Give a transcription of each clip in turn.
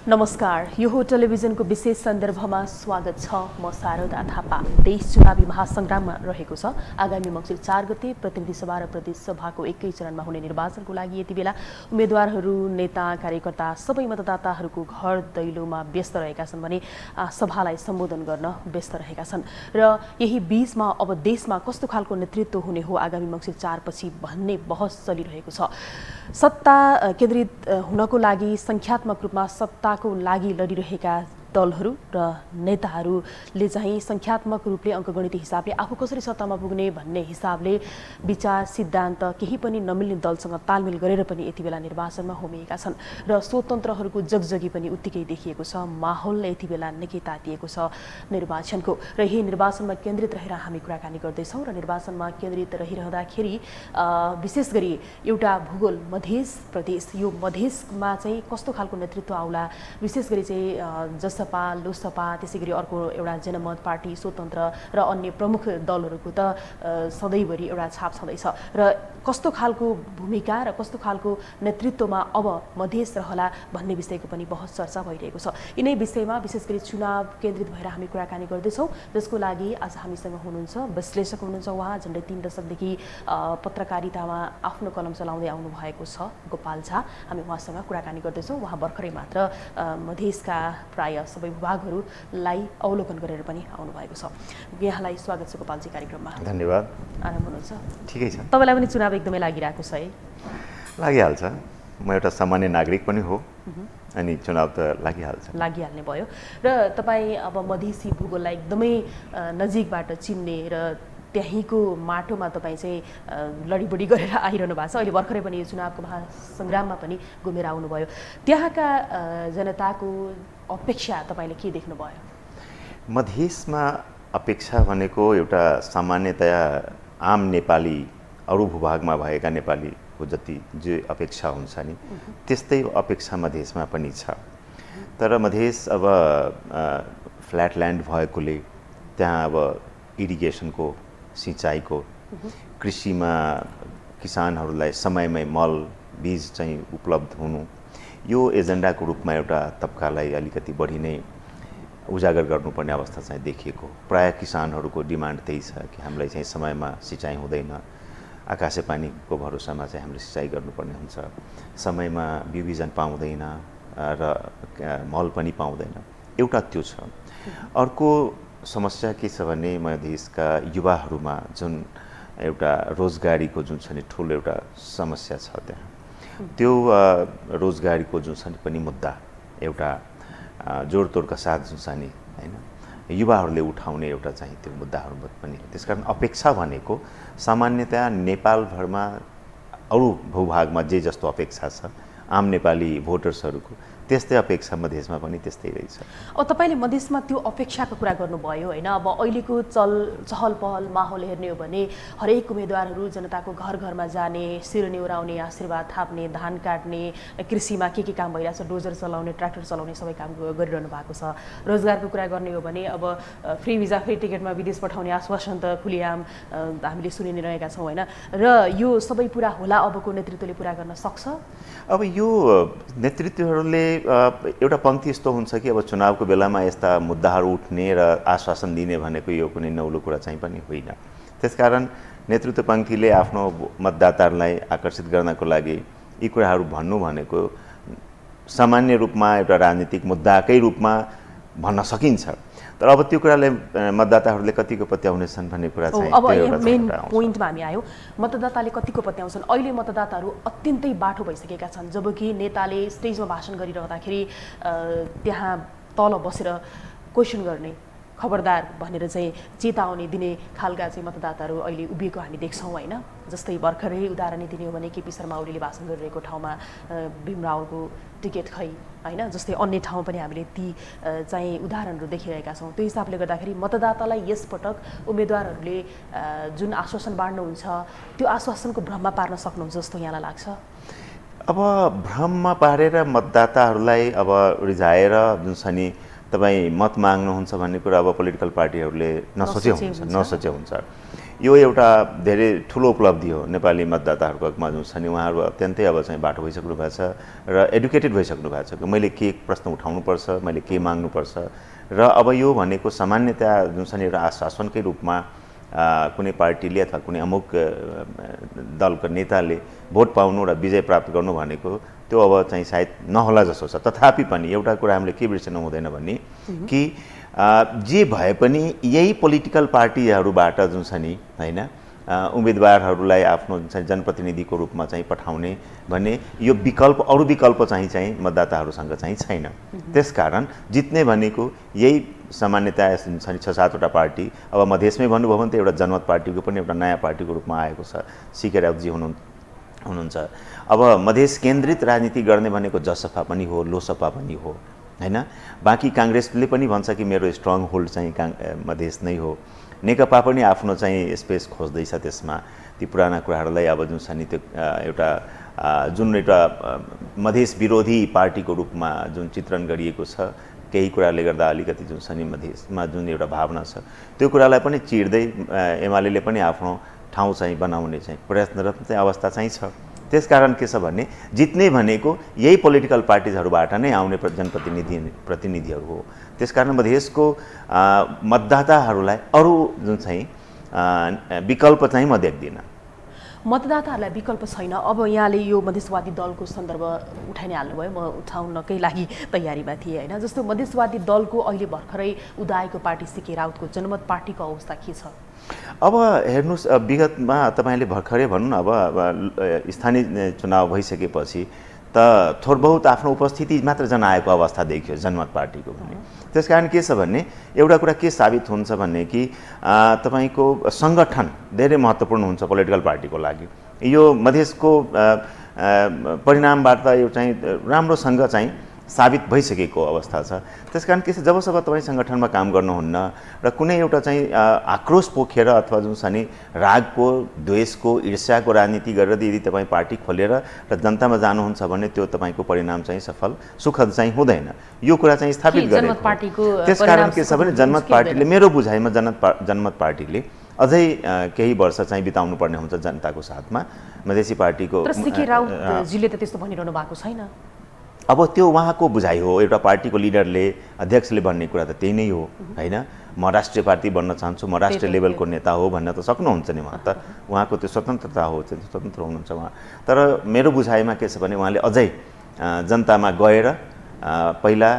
नमस्कार, यो हो टेलिभिजनको विशेष सन्दर्भमा स्वागत छ। म शारदा थापा। देश चुनावी महासंग्राममा रहेको छ। आगामी मङ्सिर 4 गते प्रतिनिधि सभा र प्रदेश सभाको एकै चरणमा हुने निर्वाचनको लागि यति बेला उम्मेदवारहरू, नेता, कार्यकर्ता सबै मतदाताहरूको घर दैलोमा व्यस्त रहेका छन् भने सभालाई सम्बोधन गर्न व्यस्त रहेका छन्। र यही बीचमा अब देशमा कस्तो खालको नेतृत्व हुने हो आगामी मङ्सिर 4 पछि भन्ने बहस चलिरहेको छ। सत्ता केन्द्रित हुनको लागि संख्यात्मक रूपमा सत्ताको लागि लडिरहेका दलहरू र नेताहरूले चाहिँ संख्यात्मक रूपले अङ्कगणित हिसाबले आफू कसरी सत्तामा पुग्ने भन्ने हिसाबले विचार सिद्धान्त केही पनि नमिल्ने दलसँग तालमेल गरेर पनि यति बेला निर्वाचनमा होमिएका छन् र स्वतन्त्रहरूको जगजगी पनि उत्तिकै देखिएको छ। माहौल यति बेला निकै तातिएको छ निर्वाचनको र यही निर्वाचनमा केन्द्रित रहेर हामी कुराकानी गर्दैछौँ र निर्वाचनमा केन्द्रित रहिरहँदाखेरि विशेष गरी एउटा भूगोल मधेस प्रदेश, यो मधेसमा चाहिँ कस्तो खालको नेतृत्व आउला, विशेष गरी चाहिँ जसपा, लोसपा, त्यसै गरी अर्को एउटा जनमत पार्टी, स्वतन्त्र र अन्य प्रमुख दलहरूको त सधैँभरि एउटा छाप छँदैछ र कस्तो खालको भूमिका र कस्तो खालको नेतृत्वमा अब मधेस रहला भन्ने विषयको पनि बहस चर्चा भइरहेको छ। यिनै विषयमा विशेष गरी चुनाव केन्द्रित भएर हामी कुराकानी गर्दैछौँ, जसको लागि आज हामीसँग हुनुहुन्छ विश्लेषक हुनुहुन्छ। उहाँ झन्डै 3 दशकदेखि पत्रकारितामा आफ्नो कलम चलाउँदै आउनुभएको छ, गोपाल झा। हामी उहाँसँग कुराकानी गर्दैछौँ। उहाँ भर्खरै मात्र मधेसका प्राय सबै विभागहरूलाई अवलोकन गरेर पनि आउनुभएको छ। यहाँलाई स्वागत छ गोपालजी कार्यक्रममा। धन्यवाद। आराम हुनुहुन्छ? ठिकै छ। तपाईँलाई पनि चुनाव एकदमै लागिरहेको छ है? लागिहाल्छ। म एउटा सामान्य नागरिक पनि हो अनि चुनाव त लागिहाल्ने भयो। र तपाईँ अब मधेसी भूगोललाई एकदमै नजिकबाट चिन्ने र त्यहीँको माटोमा तपाईँ चाहिँ लडीबडी गरेर आइरहनु भएको छ। अहिले भर्खरै पनि यो चुनावको महासङ्ग्राममा पनि घुमेर आउनुभयो। त्यहाँका जनताको अपेक्षा तपाईँले के देख्नुभयो? मधेसमा अपेक्षा भनेको एउटा सामान्यतया आम नेपाली, अरू भूभागमा भएका नेपालीको जति जे अपेक्षा हुन्छ नि त्यस्तै अपेक्षा मधेसमा पनि छ। तर मधेस अब फ्ल्याट ल्यान्ड भएकोले त्यहाँ अब इरिगेसनको, सिँचाइको, कृषिमा किसानहरूलाई समयमै मल बीज चाहिँ उपलब्ध हुनु, यो एजेन्डाको रूपमा एउटा तबकालाई अलिकति बढी नै उजागर गर्नुपर्ने अवस्था चाहिँ देखिएको। प्राय किसानहरूको डिमान्ड त्यही छ कि हामीलाई चाहिँ समयमा सिँचाइ हुँदैन, आकाशे पानीको भरोसामा चाहिँ हामीले सिँचाइ गर्नुपर्ने हुन्छ, समयमा बिउबिजन पाउँदैन र मल पनि पाउँदैन। एउटा त्यो छ। अर्को समस्या के छ भने मधेसका युवाहरूमा जुन एउटा रोजगारीको जुन छ नि ठुलो एउटा समस्या छ, त्यहाँ त्यो रोजगारीको जुन छ नि पनि मुद्दा एउटा जोडतोडका साथ जुन छ नि हैन युवाहरूले उठाउने एउटा चाहिँ त्यो मुद्दाहरू पनि। त्यसकारण अपेक्षा भनेको सामान्यतया नेपालभरमा अरू भूभागमा जे जस्तो अपेक्षा छ आम नेपाली भोटर्सहरूको, त्यस्तै अपेक्षा मधेसमा पनि त्यस्तै रहेछ। अब तपाईँले मधेसमा त्यो अपेक्षाको कुरा गर्नुभयो होइन? अब अहिलेको चहल पहल माहौल हेर्ने हो भने हरेक उम्मेदवारहरू जनताको घर घरमा जाने, शिर नेउराउने, आशीर्वाद थाप्ने, धान काट्ने, कृषिमा के काम भइरहेछ, डोजर चलाउने, ट्र्याक्टर चलाउने सबै काम गरिरहनु भएको छ। रोजगारको कुरा गर्ने हो भने अब फ्री भिजा, फ्री टिकटमा विदेश पठाउने आश्वासन त खुलेआम हामीले सुनि नै रहेका छौँ होइन? र यो सबै पुरा होला अबको नेतृत्वले पुरा गर्न सक्छ? अब यो नेतृत्वहरूले एउटा पङ्क्ति यस्तो हुन्छ कि अब चुनावको बेलामा यस्ता मुद्दाहरू उठ्ने र आश्वासन दिने भनेको यो कुनै नौलो कुरा चाहिँ पनि होइन। त्यसकारण नेतृत्व पङ्क्तिले आफ्नो मतदाताहरूलाई आकर्षित गर्नको लागि यी कुराहरू भन्नु भनेको सामान्य रूपमा एउटा राजनीतिक मुद्दाकै रूपमा भन्न सकिन्छ। तर अब त्यो कुराले मतदाताहरूले कतिको पत्याउनेछन् भन्ने कुरा चाहिँ अब मेन पोइन्टमा हामी आयौँ। मतदाताले कतिको पत्याउँछन्? अहिले मतदाताहरू अत्यन्तै बाठो भइसकेका छन्। जबकि नेताले स्टेजमा भाषण गरिरहँदाखेरि त्यहाँ तल बसेर क्वेसन गर्ने, खबरदार भनेर चाहिँ चेतावनी दिने खालका चाहिँ मतदाताहरू अहिले उभिएको हामी देख्छौँ होइन? जस्तै भर्खरै उदाहरण दिने हो भने केपी शर्मा ओलीले भाषण गरिरहेको ठाउँमा भीम रावलको टिकट खै होइन? जस्तै अन्य ठाउँ पनि हामीले ती चाहिँ उदाहरणहरू देखिरहेका छौँ। त्यो हिसाबले गर्दाखेरि मतदातालाई यसपटक उम्मेदवारहरूले जुन आश्वासन बाँड्नुहुन्छ त्यो आश्वासनको भ्रममा पार्न सक्नुहुन्छ जस्तो यहाँलाई लाग्छ? अब भ्रममा पारेर मतदाताहरूलाई अब रिझाएर जुन छ नि तपाईँ मत माग्नुहुन्छ भन्ने कुरा अब पोलिटिकल पार्टीहरूले नसोचे हुन्छ। यो एउटा धेरै ठुलो उपलब्धि हो नेपाली मतदाताहरूको हकमा जुन छ नि उहाँहरू अत्यन्तै अब चाहिँ बाटो भइसक्नु भएको छ र एडुकेटेड भइसक्नु भएको छ कि मैले के प्रश्न उठाउनुपर्छ, मैले के माग्नुपर्छ र अब यो भनेको सामान्यतया जुन छ नि एउटा आश्वासनकै रूपमा कुनै पार्टीले अथवा कुनै अमुक दलको नेताले भोट पाउनु र विजय प्राप्त गर्नु भनेको त्यो अब चाहिँ सायद नहोला जस्तो छ। तथापि पनि एउटा कुरा हामीले के बिर्सनु हुँदैन भने कि जे भए पनि यही पोलिटिकल पार्टीहरूबाट जुन छ नि हैन उम्मेदवारहरूलाई आफ्नो चाहिँ जनप्रतिनिधिको रूपमा चाहिँ पठाउने भन्ने यो विकल्प अरू विकल्प चाहिँ मतदाताहरूसँग चाहिँ छैन। त्यसकारण जित्ने भनेको यही सामान्यतया छ नि 6-7 वटा पार्टी। अब मधेसमै भन्नुभयो भने त एउटा जनमत पार्टीको पनि एउटा नयाँ पार्टीको रूपमा आएको छ, सीके राउतजी हुनुहुन्छ। अब मधेस केन्द्रित राजनीति गर्ने भनेको जसपा पनि हो, लोसपा पनि हो हैन। बाँकी काङ्ग्रेसले पनि भन्छ कि मेरो स्ट्रङ होल्ड चाहिँ मधेस नै हो। नेकपा पनि आफ्नो चाहिँ स्पेस खोज्दैछ त्यसमा। ती पुराना कुराहरूलाई अब जुन छ नि त्यो एउटा जुन एउटा मधेस विरोधी पार्टीको रूपमा जुन चित्रण गरिएको छ, केही कुराले गर्दा अलिकति जुन छ नि मधेसमा जुन एउटा भावना छ त्यो कुरालाई पनि चिर्दै एमाले पनि आफ्नो ठाउँ चाहिँ बनाउने चाहिँ प्रयत्नरत चाहिँ अवस्था चाहिँ छ। त्यसकारण के छ भने जित्ने भनेको यही पोलिटिकल पार्टिजहरूबाट नै आउने प्रतिनिधिहरू हो। त्यसकारण मधेसको मतदाताहरूलाई अरू जुन चाहिँ विकल्प चाहिँ म देख्दिनँ। मतदाताहरूलाई विकल्प छैन। अब यहाँले यो मधेसवादी दलको सन्दर्भ उठाइ नै हाल्नुभयो, म उठाउनकै लागि तयारीमा थिएँ हैन। जस्तो मधेसवादी दलको अहिले भर्खरै उदाएको पार्टी सीके राउतको जनमत पार्टीको अवस्था के छ? अब हेर्नुहोस्, विगतमा तपाईँले भर्खरै भनौँ न, अब स्थानीय चुनाव भइसकेपछि त थोर बहुत आफ्नो उपस्थिति मात्र जनाएको अवस्था देखियो जनमत पार्टीको भने। त्यसकारण के छ भने एउटा कुरा के साबित हुन्छ भने कि तपाईँको सङ्गठन धेरै महत्त्वपूर्ण हुन्छ पोलिटिकल पार्टीको लागि। यो मधेसको परिणामबाट यो चाहिँ राम्रोसँग चाहिँ साबित भइसकेको अवस्था छ। त्यसकारण के छ, जबसम्म तपाईँ सङ्गठनमा काम गर्नुहुन्न र कुनै एउटा चाहिँ आक्रोश पोखेर अथवा जुन छ नि रागको, द्वेषको, ईर्ष्याको राजनीति गरेर यदि तपाईँ पार्टी खोलेर र जनतामा जानुहुन्छ भने त्यो तपाईँको परिणाम चाहिँ सफल सुखद चाहिँ हुँदैन। यो कुरा चाहिँ स्थापित गरेको। त्यसकारण के छ भने जनमत पार्टीले, मेरो बुझाइमा जनमत पार्टीले अझै केही वर्ष चाहिँ बिताउनु पर्ने हुन्छ जनताको साथमा मधेसी पार्टीको। तर सीके राउतजीले त त्यस्तो भनिरहनु भएको छैन। अब त्यो उहाँको बुझाइ हो। एउटा पार्टीको लिडरले, अध्यक्षले भन्ने कुरा त त्यही नै हो हैन। म राष्ट्रिय पार्टी बन्न चाहन्छु, म राष्ट्रिय लेभलको नेता हो भन्न त सक्नुहुन्छ नि उहाँ त। उहाँको त्यो स्वतन्त्रता हो, स्वतन्त्र हुनुहुन्छ उहाँ। तर मेरो बुझाइमा के छ भने उहाँले अझै जनतामा गएर पहिला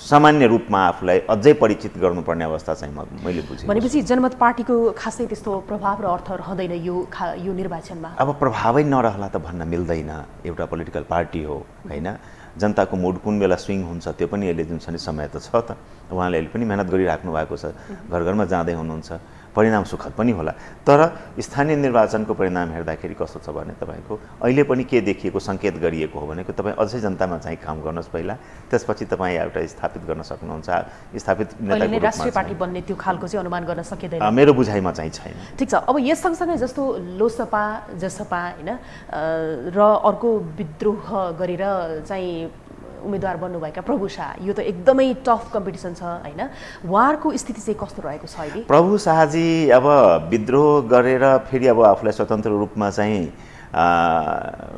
सामान्य रूपमा आफूलाई अझै परिचित गर्नुपर्ने अवस्था चाहिँ मैले बुझेँ। भनेपछि जनमत पार्टीको खासै त्यस्तो प्रभाव र अर्थ रहँदैन यो निर्वाचनमा? अब प्रभावै नरहला त भन्न मिल्दैन। एउटा पोलिटिकल पार्टी हो हैन। जनताको मुड कुन बेला स्विङ हुन्छ त्यो पनि यसले जुन छ नि समय त छ त। उहाँले अहिले पनि मेहनत गरिराख्नु भएको छ, घर घरमा जाँदै हुनुहुन्छ, परिणाम सुखद पनि होला। तर स्थानीय निर्वाचनको परिणाम हेर्दाखेरि कस्तो छ भने तपाईँको अहिले पनि के देखिएको, सङ्केत गरिएको हो भनेको तपाईँ अझै जनतामा चाहिँ काम गर्नुहोस् पहिला, त्यसपछि तपाईँ एउटा स्थापित गर्न सक्नुहुन्छ। स्थापित नेताको राष्ट्रिय पार्टी बन्ने त्यो खालको चाहिँ अनुमान गर्न सकिँदैन मेरो बुझाइमा चाहिँ छैन। ठिक छ। अब यस सँगसँगै जस्तो लोसपा, जसपा हैन र अर्को विद्रोह गरेर चाहिँ उम्मेदवार बन्नुभएका प्रभु शाह, यो त एकदमै टफ कम्पिटिसन छ हैन। उहाँहरूको स्थिति चाहिँ कस्तो रहेको छ अहिले? प्रभु शाहजी अब विद्रोह गरेर फेरि अब आफूलाई स्वतन्त्र रूपमा चाहिँ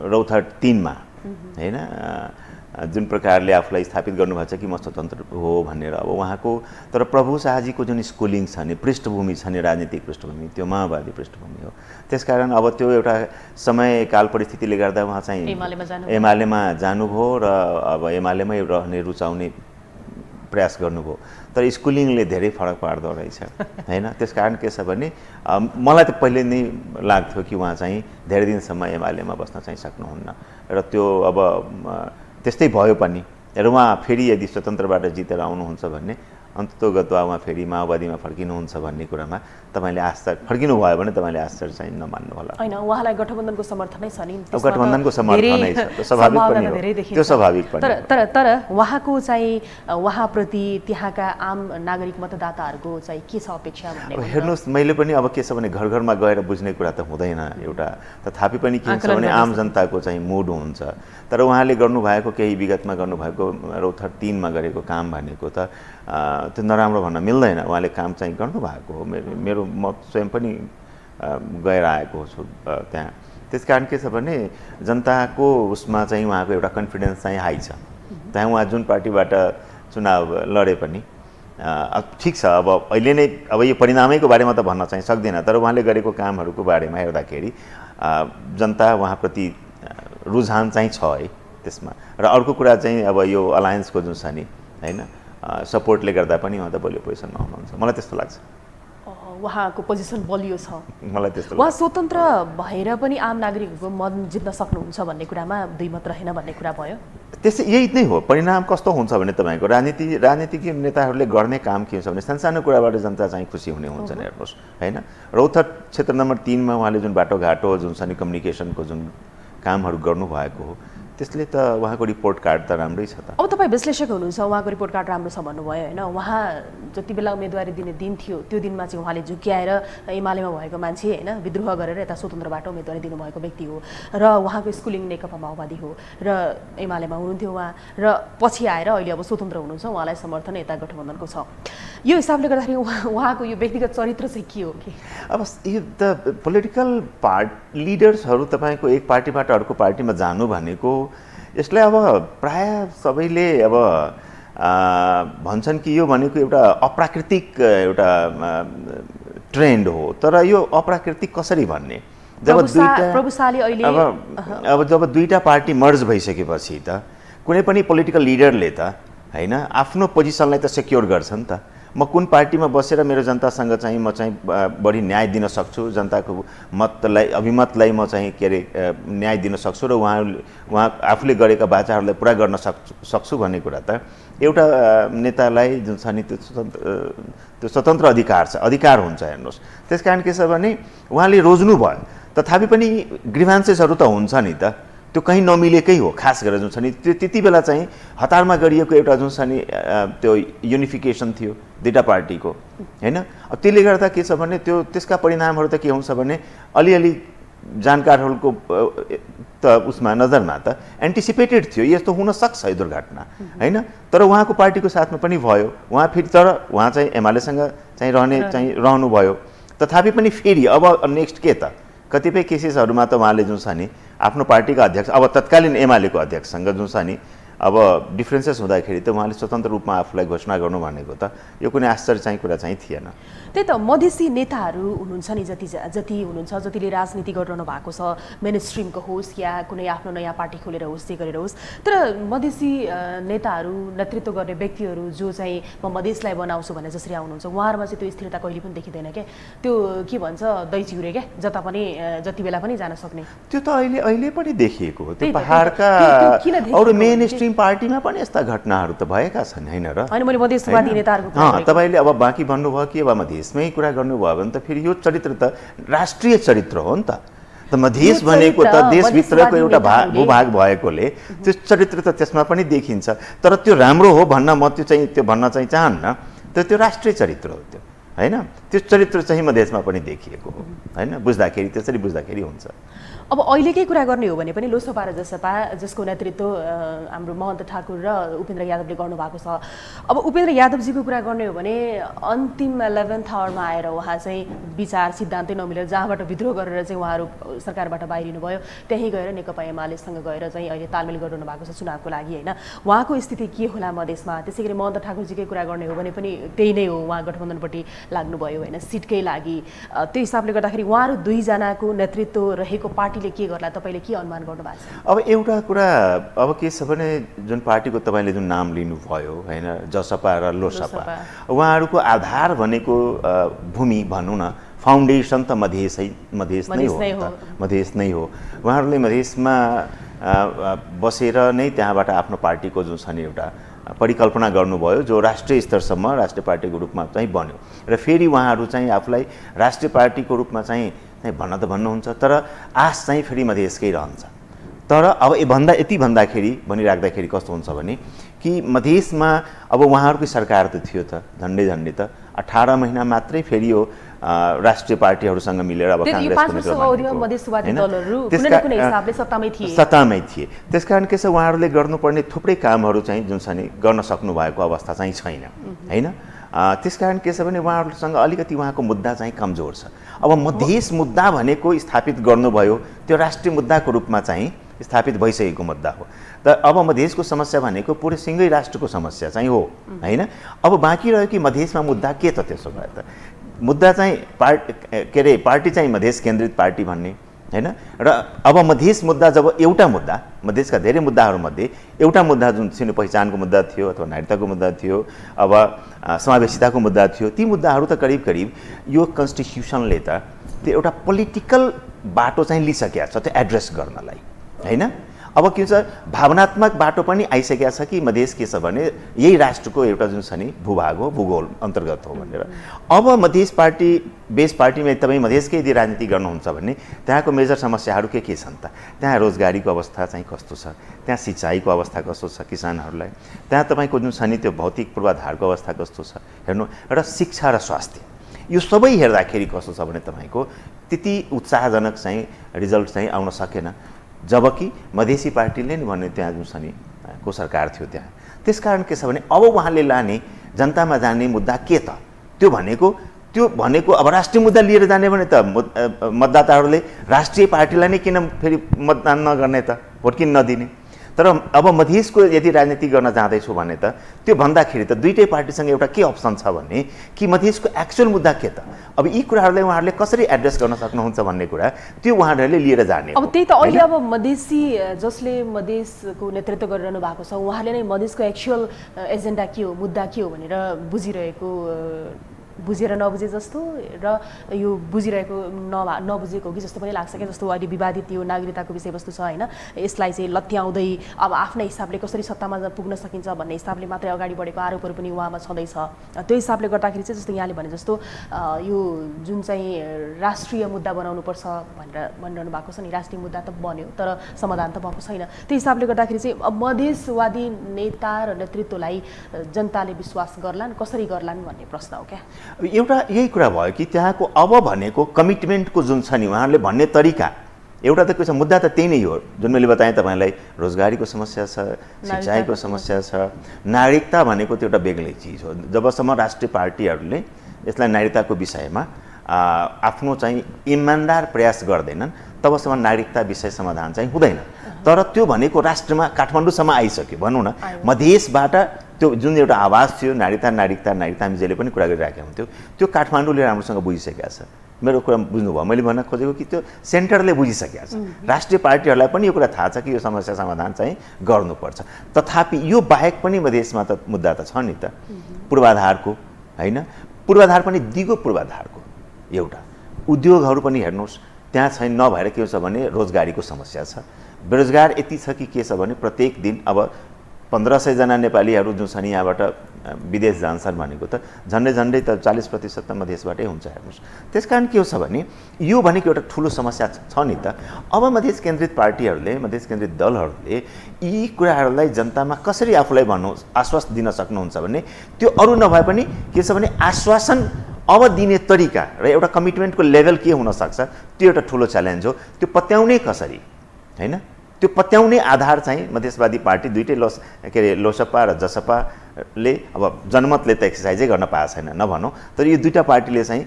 रौतहट 3 मा हैन जुन प्रकारले आफूलाई स्थापित गर्नुभएको छ कि म स्वतन्त्र हो भनेर। अब उहाँको तर प्रभु शाहजीको जुन स्कुलिङ छ नि, पृष्ठभूमि छ नि, राजनीतिक पृष्ठभूमि, त्यो माओवादी पृष्ठभूमि हो। त्यसकारण अब त्यो एउटा समय काल परिस्थितिले गर्दा उहाँ चाहिँ एमालेमा जानुभयो र अब एमालेमै रहने रुचाउने प्रयास गर्नुभयो। तर स्कुलिङले धेरै फरक पार्दो रहेछ हैन। त्यसकारण के छ भने मलाई त पहिले नै लाग्थ्यो कि उहाँ चाहिँ धेरै दिनसम्म एमालेमा बस्न चाहिँ सक्नुहुन्न र त्यो अब त्यस्तै भयो पनि। र उहाँ फेरि यदि स्वतन्त्रबाट जितेर आउनुहुन्छ भने अन्ततोगत्वा उहाँ फेरि माओवादीमा फर्किनुहुन्छ भन्ने कुरामा तपाईँले आश्चर्य फर्किनु भयो भने तपाईँले आश्चर्य चाहिँ नमान्नु होला। हैन, उहाँलाई गठबन्धनको समर्थनै छ नि। गठबन्धनको समर्थनै छ, त्यो स्वाभाविक पनि हो, त्यो स्वाभाविक पनि। तर उहाँको चाहिँ उहाँप्रति त्यहाँका आम नागरिक मतदाताहरूको चाहिँ के छ अपेक्षा भन्ने? हेर्नुहोस्, मैले पनि अब के छ भने घर घरमा गएर बुझ्ने कुरा त हुँदैन एउटा। तथापि पनि के छ भने आम जनताको चाहिँ मुड हुन्छ। तर उहाँले गर्नुभएको केही विगतमा गर्नुभएको रौतहट 3 मा गरेको काम भनेको त त्यो नराम्रो भन्न मिल्दैन। उहाँले काम चाहिँ गर्नुभएको हो। मेरो म स्वयं पनि गएर आएको छु त्यहाँ। त्यस कारण के छ भने जनताको उसमा चाहिँ उहाँको एउटा कन्फिडेन्स चाहिँ हाई छ। त्यहाँ उहाँ जुन पार्टीबाट चुनाव लडे पनि ठिक छ। अब अहिले नै अब यो परिणामैको बारेमा त भन्न चाहिँ सक्दैन, तर उहाँले गरेको कामहरूको बारेमा हेर्दाखेरि जनता उहाँप्रति रुझान चाहिँ छ है त्यसमा। र अर्को कुरा चाहिँ अब यो अलायन्सको जुन छ नि होइन सपोर्टले गर्दा पनि उहाँ त बलियो पोजिसनमा हुनुहुन्छ, मलाई त्यस्तो लाग्छ। उहाँको पोजिसन बलियो छ, मलाई त्यस्तो। उहाँ स्वतन्त्र भएर पनि आम नागरिकहरूको मन जित्न सक्नुहुन्छ भन्ने कुरामा दुई मत रहेन भन्ने कुरा भयो। त्यसै यही नै हो। परिणाम कस्तो हुन्छ भने तपाईँको राजनीतिक नेताहरूले गर्ने काम के हुन्छ भने सानो कुराबाट जनता चाहिँ खुसी हुने हुन्छ नि। हेर्नुहोस् होइन, रौतहट क्षेत्र नम्बर 3 मा उहाँले जुन बाटोघाटो जुन छ नि कम्युनिकेसनको जुन कामहरू गर्नुभएको हो त्यसले त उहाँको रिपोर्ट कार्ड त राम्रै छ त। अब तपाईँ विश्लेषक हुनुहुन्छ, उहाँको रिपोर्ट कार्ड राम्रो छ भन्नुभयो होइन। उहाँ जति बेला उम्मेदवारी दिने दिन थियो त्यो दिनमा चाहिँ उहाँले झुक्क्याएर एमालेमा भएको मान्छे होइन, विद्रोह गरेर यता स्वतन्त्रबाट उम्मेदवारी दिनुभएको व्यक्ति हो र उहाँको स्कुलिङ नेकपा माओवादी हो र एमालेमा हुनुहुन्थ्यो उहाँ, र पछि आएर अहिले अब स्वतन्त्र हुनुहुन्छ, उहाँलाई समर्थन यता गठबन्धनको छ। यो हिसाबले गर्दाखेरि उहाँको यो व्यक्तिगत चरित्र चाहिँ के हो कि? अब यो त पोलिटिकल लिडर्सहरू तपाईँको एक पार्टीबाट अर्को पार्टीमा जानु भनेको यसलाई अब प्राय सबैले अब भन्छन् कि यो भनेको एउटा अप्राकृतिक एउटा ट्रेन्ड हो। तर यो अप्राकृतिक कसरी भन्ने, जब जब दुईटा पार्टी मर्ज भइसकेपछि त कुनै पनि पोलिटिकल लिडरले त होइन आफ्नो पोजिसनलाई त सेक्योर गर्छ नि त। म कुन पार्टीमा बसेर मेरो जनतासँग चाहिँ म चाहिँ बढी न्याय दिन सक्छु, जनताको अभिमतलाई म चाहिँ के अरे न्याय दिन सक्छु र उहाँ आफूले गरेका बाचाहरूलाई पुरा गर्न सक्छु भन्ने कुरा त एउटा नेतालाई जुन छ नि त्यो स्वतन्त्र अधिकार हुन्छ। हेर्नुहोस्, त्यस कारण के छ भने उहाँले रोज्नु भयो, तथापि पनि ग्रिभान्सेसहरू त हुन्छ नि त, त्यो कहीँ नमिलेकै हो। खास गरेर जुन छ नि त्यो त्यति बेला चाहिँ हतारमा गरिएको एउटा जुन छ नि त्यो युनिफिकेसन थियो दुईटा पार्टीको होइन। अब त्यसले गर्दा के छ भने त्यसका परिणामहरू त के हुन्छ भने अलिअलि जानकारहरूको त उसमा नजरमा त एन्टिसिपेटेड थियो यस्तो हुन सक्छ यो दुर्घटना होइन। तर उहाँको पार्टीको साथमा पनि भयो, उहाँ फेरि तर उहाँ चाहिँ एमालेसँग चाहिँ रहनुभयो, तथापि पनि फेरि अब नेक्स्ट के त कतिपय केसेसहरूमा त उहाँले जुन छ नि आफ्नो पार्टीका अध्यक्ष अब तत्कालीन एमालेको अध्यक्षसँग जुन छ नि अब डिफ्रेन्सेस हुँदाखेरि त उहाँले स्वतन्त्र रूपमा आफूलाई घोषणा गर्नु भनेको त यो कुनै आश्चर्य चाहिँ कुरा चाहिँ थिएन। त्यही त मधेसी नेताहरू हुनुहुन्छ नि जति हुनुहुन्छ, जतिले राजनीति गरिरहनु भएको छ, मेन स्ट्रिमको होस् या कुनै आफ्नो नयाँ पार्टी खोलेर होस् जे गरेर होस्, तर मधेसी नेताहरू नेतृत्व गर्ने व्यक्तिहरू जो चाहिँ म मधेसलाई बनाउँछु भनेर जसरी आउनुहुन्छ उहाँहरूमा चाहिँ त्यो स्थिरता कहिले पनि देखिँदैन क्या। त्यो के भन्छ दही चिउरे क्या, जता पनि जति बेला पनि जान सक्ने। त्यो त अहिले पनि देखिएको हो। त्यो पहाडका अरू मेन स्ट्रिम पार्टीमा पनि यस्ता घटनाहरू त भएका छन् होइन र। होइन मैले मधेसवादी नेताहरूको तपाईँले अब बाँकी भन्नुभयो कि अब मधेसमै कुरा गर्नुभयो भने त फेरि यो चरित्र त राष्ट्रिय चरित्र हो नि त। मधेस भनेको त देशभित्रको एउटा भूभाग भएकोले त्यो चरित्र त त्यसमा पनि देखिन्छ। तर त्यो राम्रो हो भन्न म त्यो भन्न चाहिँ चाहन्न, त्यो राष्ट्रिय चरित्र हो त्यो होइन। त्यो चरित्र चाहिँ मधेसमा पनि देखिएको हो होइन, बुझ्दाखेरि त्यसरी बुझ्दाखेरि हुन्छ। अब अहिलेकै कुरा गर्ने हो भने पनि लोसपा र जसपा जसको नेतृत्व हाम्रो महन्त ठाकुर र उपेन्द्र यादवले गर्नुभएको छ। अब उपेन्द्र यादवजीको कुरा गर्ने हो भने अन्तिम 11th आवरमा आएर उहाँ चाहिँ विचार सिद्धान्तै नमिलेर जहाँबाट विद्रोह गरेर चाहिँ उहाँहरू सरकारबाट बाहिरिनु भयो, त्यहीँ गएर नेकपा एमालेसँग गएर चाहिँ अहिले तालमेल गरिरहनु भएको छ चुनावको लागि होइन। उहाँको स्थिति के होला मधेसमा? त्यसै गरी महन्त ठाकुरजीकै कुरा गर्ने हो भने पनि त्यही नै हो, उहाँ गठबन्धनपट्टि लाग्नुभयो होइन सिटकै लागि। त्यो हिसाबले गर्दाखेरि उहाँहरू दुईजनाको नेतृत्व रहेको पार्टीले के गर्ला तपाईँले के अनुमान गर्नु भएको छ? अब एउटा कुरा अब के छ भने जुन पार्टीको तपाईँले जुन नाम लिनुभयो होइन जसपा र लोसपा, उहाँहरूको आधार भनेको भूमि भनौँ न फाउन्डेसन त मधेस नै हो। उहाँहरूले मधेसमा बसेर नै त्यहाँबाट आफ्नो पार्टीको जुन छ नि एउटा परिकल्पना गर्नुभयो जो राष्ट्रिय स्तरसम्म राष्ट्रिय पार्टीको रूपमा चाहिँ बन्यो र फेरि उहाँहरू चाहिँ आफूलाई राष्ट्रिय पार्टीको रूपमा चाहिँ भन्न त भन्नुहुन्छ, तर आश चाहिँ फेरि मधेसकै रहन्छ। तर अब यति भन्दाखेरि भनिराख्दाखेरि कस्तो हुन्छ भने कि मधेसमा अब उहाँहरूकै सरकार त थियो त झन्डै त 18 महिना मात्रै फेरि यो राष्ट्रिय पार्टीहरूसँग मिलेर अब सत्तामै थिए। त्यस कारण के छ उहाँहरूले गर्नुपर्ने थुप्रै कामहरू चाहिँ जुन छ नि गर्न सक्नु भएको अवस्था चाहिँ छैन होइन। त्यसकारण के छ भने उहाँहरूसँग अलिकति उहाँको मुद्दा चाहिँ कमजोर छ। अब मधेस मुद्दा भनेको स्थापित गर्नुभयो, त्यो राष्ट्रिय मुद्दाको रूपमा चाहिँ स्थापित भइसकेको मुद्दा हो। त अब मधेसको समस्या भनेको पुरै सिङ्गै राष्ट्रको समस्या चाहिँ हो हैन। अब बाँकी रह्यो कि मधेसमा मुद्दा के त त्यसो भए त मुद्दा चाहिँ पार्टी चाहिँ मधेस केन्द्रित पार्टी भन्ने हैन। र अब मधेस मुद्दा जब एउटा मुद्दा, मधेसका धेरै मुद्दाहरूमध्ये एउटा मुद्दा जुन सिनो पहिचानको मुद्दा थियो अथवा नागरिकताको मुद्दा थियो, अब समावेशिताको मुद्दा थियो, ती मुद्दाहरू त करिब करिब यो कन्स्टिट्युसनले त त्यो एउटा पोलिटिकल बाटो चाहिँ लिइसकेको छ त्यो एड्रेस गर्नलाई हैन। अब के छ भावनात्मक बाटो पनि आइसकेको छ कि मधेस के छ भने यही राष्ट्रको एउटा जुन छ नि भूभाग हो, भूगोल अन्तर्गत हो भनेर। अब मधेस पार्टी बेस पार्टीमा तपाईँ मधेसकै यदि राजनीति गर्नुहुन्छ भने त्यहाँको मेजर समस्याहरू के छन् त? त्यहाँ रोजगारीको अवस्था चाहिँ कस्तो छ, त्यहाँ सिँचाइको अवस्था कस्तो छ किसानहरूलाई, त्यहाँ तपाईँको जुन छ नि त्यो भौतिक पूर्वाधारको अवस्था कस्तो छ हेर्नु, र शिक्षा र स्वास्थ्य, यो सबै हेर्दाखेरि कस्तो छ भने तपाईँको त्यति उत्साहजनक चाहिँ रिजल्ट चाहिँ आउन सकेन। जबकि मधेसी पार्टीले नि भन्ने त्यहाँ जुन छ नि को सरकार थियो त्यहाँ। त्यसकारण के छ भने अब उहाँले लाने जनतामा जाने मुद्दा के त? त्यो भनेको अब राष्ट्रिय मुद्दा लिएर जाने भने त मतदाताहरूले राष्ट्रिय पार्टीलाई नै किन फेरि मतदान नगर्ने त, भोट किन नदिने? तर अब मधेसको यदि राजनीति गर्न जाँदैछु भने त त्यो भन्दाखेरि त दुईटै पार्टीसँग एउटा के अप्सन छ भने कि मधेसको एक्चुअल मुद्दा के त? अब यी कुराहरूलाई उहाँहरूले कसरी एड्रेस गर्न सक्नुहुन्छ भन्ने कुरा त्यो उहाँहरूले लिएर जाने। अब त्यही त अहिले अब मधेसी जसले मधेसको नेतृत्व गरिरहनु भएको छ उहाँले नै मधेसको एक्चुअल एजेन्डा के हो, मुद्दा के हो भनेर बुझेर नबुझे जस्तो र यो बुझिरहेको नबुझेको हो कि जस्तो पनि लाग्छ क्या। जस्तो अहिले विवादित यो नागरिकताको विषयवस्तु छ हैन, यसलाई चाहिँ लत्याउँदै अब आफ्नै हिसाबले कसरी सत्तामा पुग्न सकिन्छ भन्ने हिसाबले मात्रै अगाडि बढेको आरोपहरू पनि उहाँमा छँदैछ। त्यो हिसाबले गर्दाखेरि चाहिँ जस्तो यहाँले भने जस्तो यो जुन चाहिँ राष्ट्रिय मुद्दा बनाउनुपर्छ भनिरहनु भएको छ नि, राष्ट्रिय मुद्दा त बन्यो तर समाधान त भएको छैन। त्यो हिसाबले गर्दाखेरि चाहिँ मधेसवादी नेता र नेतृत्वलाई जनताले विश्वास गर्लान्, कसरी गर्लान् भन्ने प्रश्न हो क्या। एउटा यही कुरा भयो कि त्यहाँको अब भनेको कमिटमेन्टको जुन छ नि उहाँहरूले भन्ने तरिका एउटा त के छ, मुद्दा त त्यही नै हो जुन मैले बताएँ तपाईँलाई। रोजगारीको समस्या छ, सिँचाइको समस्या छ, नागरिकता भनेको त्यो एउटा बेग्लै चिज हो। जबसम्म राष्ट्रिय पार्टीहरूले यसलाई नागरिकताको विषयमा आफ्नो चाहिँ इमान्दार प्रयास गर्दैनन् तबसम्म नागरिकता विषय समाधान चाहिँ हुँदैन। तर त्यो भनेको राष्ट्रमा काठमाडौँसम्म आइसक्यो भनौँ न। मधेसबाट त्यो जुन एउटा आवाज थियो नागरिकता हामी जहिले पनि कुरा गरिरहेका हुन्थ्यो, त्यो काठमाडौँले राम्रोसँग बुझिसकेका छ। मेरो कुरा बुझ्नुभयो, मैले भन्न खोजेको कि त्यो सेन्टरले बुझिसकेका छ। राष्ट्रिय पार्टीहरूलाई पनि यो कुरा थाहा छ कि यो समस्या समाधान चाहिँ गर्नुपर्छ। तथापि यो बाहेक पनि मधेसमा त मुद्दा त छ नि त, पूर्वाधारको हैन। पूर्वाधार पनि दिगो पूर्वाधारको एउटा उद्योगहरू पनि हेर्नुहोस् त्यहाँ छैन। नभएर के छ भने रोजगारीको समस्या छ, बेरोजगार यति छ कि के छ भने प्रत्येक दिन अब 1500 जना नेपालीहरू जुन छन् यहाँबाट विदेश जान्छन् भनेको त झन्डै त 40% त मधेसबाटै हुन्छ हेर्नुहोस्। त्यसकारण के छ भने यो भनेको एउटा ठुलो समस्या छ नि त। अब मधेस केन्द्रित पार्टीहरूले, मधेस केन्द्रित दलहरूले यी कुराहरूलाई जनतामा कसरी आफूलाई आश्वासन दिन सक्नुहुन्छ भने त्यो अरू नभए पनि के छ भने आश्वासन अब दिने तरिका र एउटा कमिटमेन्टको लेभल के हुनसक्छ त्यो एउटा ठुलो च्यालेन्ज हो। त्यो पत्याउने कसरी हैन, त्यो पत्याउने आधार चाहिँ मधेसवादी पार्टी दुईटै लोसपा र जसपाले अब जनमतले त एक्सर्साइजै गर्न पाएको छैन नभनौँ, तर यो दुईटा पार्टीले चाहिँ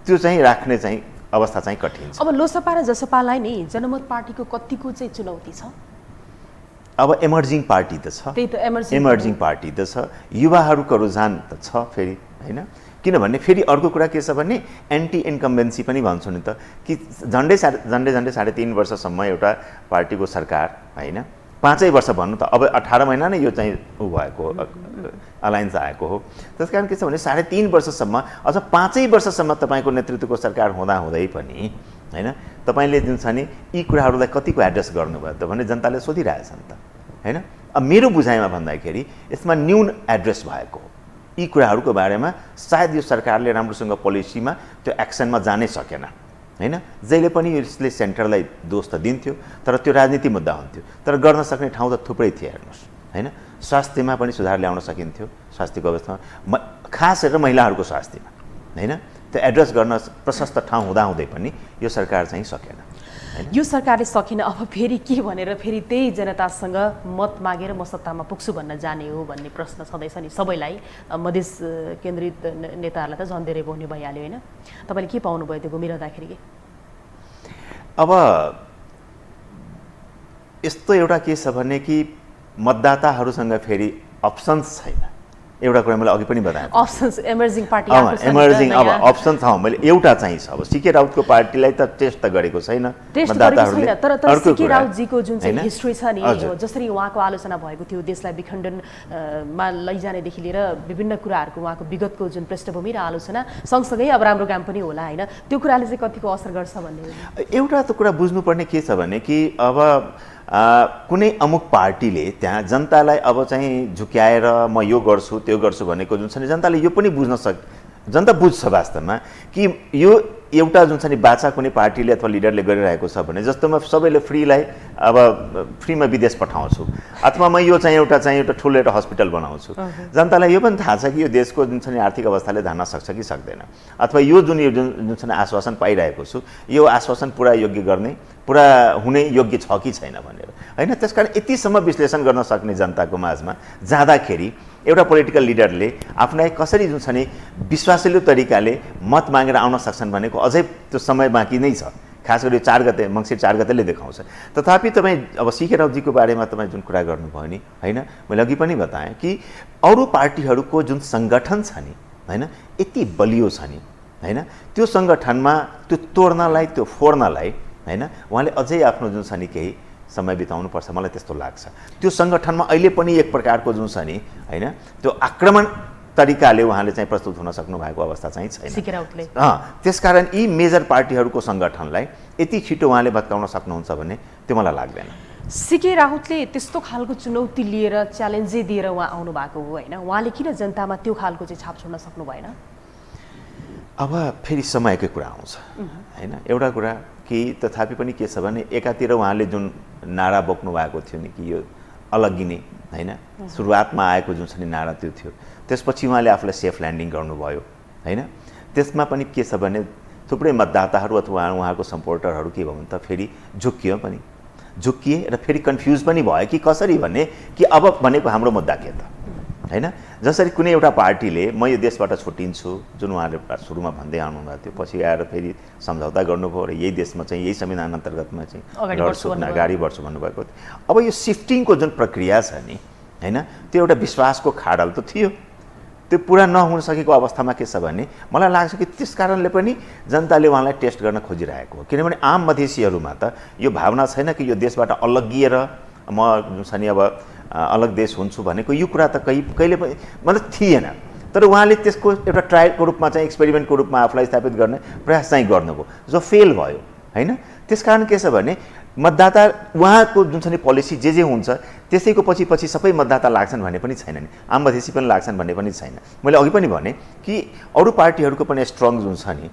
त्यो चाहिँ राख्ने चाहिँ अवस्था चाहिँ कठिन छ। अब लोसपा र जसपालाई नै जनमत पार्टीको कतिको चाहिँ चुनौती छ? अब इमर्जिङ पार्टी त छ, त्यही त इमर्जिङ पार्टी त छ, युवाहरूको रुझान त छ फेरि हैन। किनभने फेरि अर्को कुरा के छ भने एन्टी इन्कम्बेन्सी पनि भन्छु नि त कि झन्डै 3.5 वर्षसम्म एउटा पार्टीको सरकार हैन, 5 वर्ष भन्नु त अब 18 महिना नै यो चाहिँ भएको अलायन्स आएको हो। त्यसकारण के छ भने 3.5 वर्षसम्म अझ 5 वर्षसम्म तपाईँको नेतृत्वको सरकार हुँदै पनि हैन तपाईँले जुन छ नि यी कुराहरूलाई कतिको एड्रेस गर्नुभयो त भने जनताले सोधिरहेछन् त हैन। अब मेरो बुझाइमा भन्दाखेरि यसमा न्यून एड्रेस भएको हो। यी कुराहरूको बारेमा सायद यो सरकारले राम्रोसँग पोलिसीमा त्यो एक्सनमा जानै सकेन हैन। जहिले पनि यसले सेन्टरलाई दोष त दिन्थ्यो तर त्यो राजनीति मुद्दा हुन्थ्यो, तर गर्न सक्ने ठाउँ त थुप्रै थिए हेर्नुहोस् हैन। स्वास्थ्यमा पनि सुधार ल्याउन सकिन्थ्यो, स्वास्थ्यको अवस्थामा खास गरेर महिलाहरूको स्वास्थ्यमा हैन, त्यो एड्रेस गर्न प्रशस्त ठाउँ हुँदाहुँदै पनि यो सरकार चाहिँ सकेन। यो सरकारले सकेन अब फेरि के भनेर फेरि त्यही जनतासँग मत मागेर म सत्तामा पुग्छु भन्न जाने हो भन्ने प्रश्न छँदैछ नि सबैलाई। मधेस केन्द्रित नेताहरूलाई त झन् धेरै बोल्ने भइहाल्यो होइन? तपाईँले के पाउनुभयो त्यो घुमिरहँदाखेरि? के अब यस्तो एउटा के छ भने कि मतदाताहरूसँग फेरि अप्सन्स छैन। एउटा कुरा मैले अघि पनि बताएँ, अप्सन्स इमर्जिङ पार्टी इमर्जिङ अब अप्सन छ। मैले एउटा चाहिँ छ, अब सीके राउतको पार्टीलाई त टेस्ट त गरेको छैन मतदाताहरूले। तर सीके राउतजीको जुन चाहिँ हिस्ट्री छ नि, जसरी उहाँको आलोचना भएको थियो देशलाई विखण्डनमा लैजानेदेखि लिएर विभिन्न कुराहरूको उहाँको विगतको जुन पृष्ठभूमि र आलोचना सँगसँगै अब राम्रो काम पनि होला होइन, त्यो कुराले चाहिँ कतिको असर गर्छ भन्ने एउटा त कुरा बुझ्नुपर्ने के छ भने कि अब कुनै अमुक पार्टीले त्यहाँ जनतालाई अब चाहिँ झुक्याएर म यो गर्छु त्यो गर्छु भनेको जुन छ नि, जनताले यो पनि जनता बुझ्छ वास्तवमा कि यो एउटा जुन छ नि बाचा कुनै पार्टीले अथवा लिडरले गरिरहेको छ भने, जस्तोमा सबैले फ्रीलाई अब फ्रीमा विदेश पठाउँछु अथवा म यो चाहिँ एउटा ठुलो एउटा हस्पिटल बनाउँछु, जनतालाई यो पनि थाहा छ कि यो देशको जुन छ नि आर्थिक अवस्थाले धान्न सक्छ कि सक्दैन, अथवा यो जुन छ नि आश्वासन पाइरहेको छु यो आश्वासन पुरा हुने योग्य छ कि छैन भनेर होइन। त्यसकारण यतिसम्म विश्लेषण गर्न सक्ने जनताको माझमा जाँदाखेरि एउटा पोलिटिकल लिडरले आफूलाई कसरी जुन छ नि विश्वासिलो तरिकाले मत मागेर आउन सक्छन् भनेको अझै त्यो समय बाँकी नै छ। खास गरी 4 गते मङ्सिर 4 गतेले देखाउँछ। तथापि तपाईँ अब सीके राउतजीको बारेमा तपाईँ जुन कुरा गर्नुभयो नि होइन, मैले अघि पनि बताएँ कि अरू पार्टीहरूको जुन सङ्गठन छ नि होइन, यति बलियो छ नि होइन, त्यो सङ्गठनमा त्यो तोड्नलाई त्यो फोड्नलाई होइन उहाँले अझै आफ्नो जुन छ नि केही समय बिताउनुपर्छ, मलाई त्यस्तो लाग्छ। त्यो सङ्गठनमा अहिले पनि एक प्रकारको जुन छ नि होइन त्यो आक्रमण तरिकाले उहाँले चाहिँ प्रस्तुत हुन सक्नु भएको अवस्था चाहिँ छैन। त्यसकारण यी मेजर पार्टीहरूको सङ्गठनलाई यति छिटो उहाँले भत्काउन सक्नुहुन्छ भने त्यो मलाई लाग्दैन। सीके राउतले त्यस्तो खालको चुनौती लिएर च्यालेन्जै दिएर उहाँ आउनु भएको हो होइन, उहाँले किन जनतामा त्यो खालको चाहिँ छाप छोड्न सक्नु भएन? अब फेरि समयकै कुरा आउँछ होइन। एउटा कुरा कि तथापि पनि के छ भने एकातिर उहाँले जुन नारा बोक्नु भएको थियो नि कि यो अलग्गिने होइन, सुरुवातमा आएको जुन छ नि नारा त्यो थियो, त्यसपछि उहाँले आफूलाई सेफ ल्यान्डिङ गर्नुभयो होइन। त्यसमा पनि के छ भने थुप्रै मतदाताहरू अथवा उहाँको सपोर्टरहरू के भयो भने त फेरि झुक्किए र फेरि कन्फ्युज पनि भयो कि कसरी भन्ने कि अब भनेको हाम्रो मुद्दा के त होइन। जसरी कुनै एउटा पार्टीले म यो देशबाट छुट्टिन्छु जुन उहाँले सुरुमा भन्दै आउनुभएको थियो, पछि आएर फेरि सम्झौता गर्नुभयो र यही देशमा चाहिँ यही संविधान अन्तर्गतमा चाहिँ अगाडि बढ्छु भन्नुभएको थियो। अब यो सिफ्टिङको जुन प्रक्रिया छ नि होइन, त्यो एउटा विश्वासको खाडल त थियो, त्यो पुरा नहुन सकेको अवस्थामा के छ भने मलाई लाग्छ कि त्यस कारणले पनि जनताले उहाँलाई टेस्ट गर्न खोजिरहेको हो। किनभने आम मधेसीहरूमा त यो भावना छैन कि यो देशबाट अलग्गिएर म जुन छ नि अब अलग देश हुन्छु भनेको यो कुरा त कहिले पनि मतलब थिएन। तर उहाँले त्यसको एउटा ट्रायलको रूपमा चाहिँ एक्सपेरिमेन्टको रूपमा आफूलाई स्थापित गर्ने प्रयास चाहिँ गर्नुभयो, जो फेल भयो होइन। त्यसकारण के छ भने मतदाता उहाँको जुन छ नि पोलिसी जे हुन्छ त्यसैको पछि सबै मतदाता लाग्छन् भन्ने पनि छैन नि, आम मधेसी पनि लाग्छन् भन्ने पनि छैन। मैले अघि पनि भने कि अरू पार्टीहरूको पनि स्ट्रङ जुन छ नि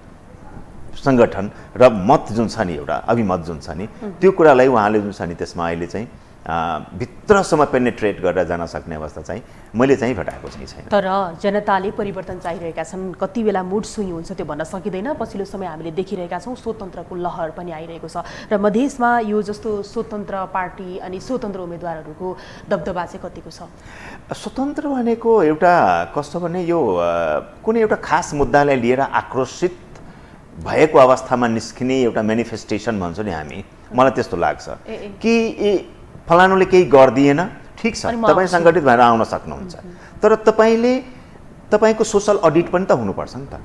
सङ्गठन र मत जुन छ नि एउटा अभिमत जुन छ नि त्यो कुरालाई उहाँले जुन छ नि त्यसमा अहिले चाहिँ भित्रसम्म पेनिट्रेट गरेर जान सक्ने अवस्था चाहिँ मैले चाहिँ भेटाएको चाहिँ छैन। तर जनताले परिवर्तन चाहिरहेका छन्, कति बेला मुड स्विङ हुन्छ त्यो भन्न सकिँदैन। पछिल्लो समय हामीले देखिरहेका छौँ स्वतन्त्रको लहर पनि आइरहेको छ र मधेसमा यो जस्तो स्वतन्त्र पार्टी अनि स्वतन्त्र उम्मेदवारहरूको दबदबा चाहिँ कतिको छ? स्वतन्त्र भनेको एउटा कस्तो भने यो कुनै एउटा खास मुद्दालाई लिएर आक्रोशित भएको अवस्थामा निस्किने एउटा मेनिफेस्टेसन भन्छौँ नि हामी, मलाई त्यस्तो लाग्छ कि फलानुले केही गरिदिएन ठिक छ, तपाईँ सङ्गठित भएर आउन सक्नुहुन्छ, तर तपाईँको सोसल अडिट पनि त हुनुपर्छ नि त।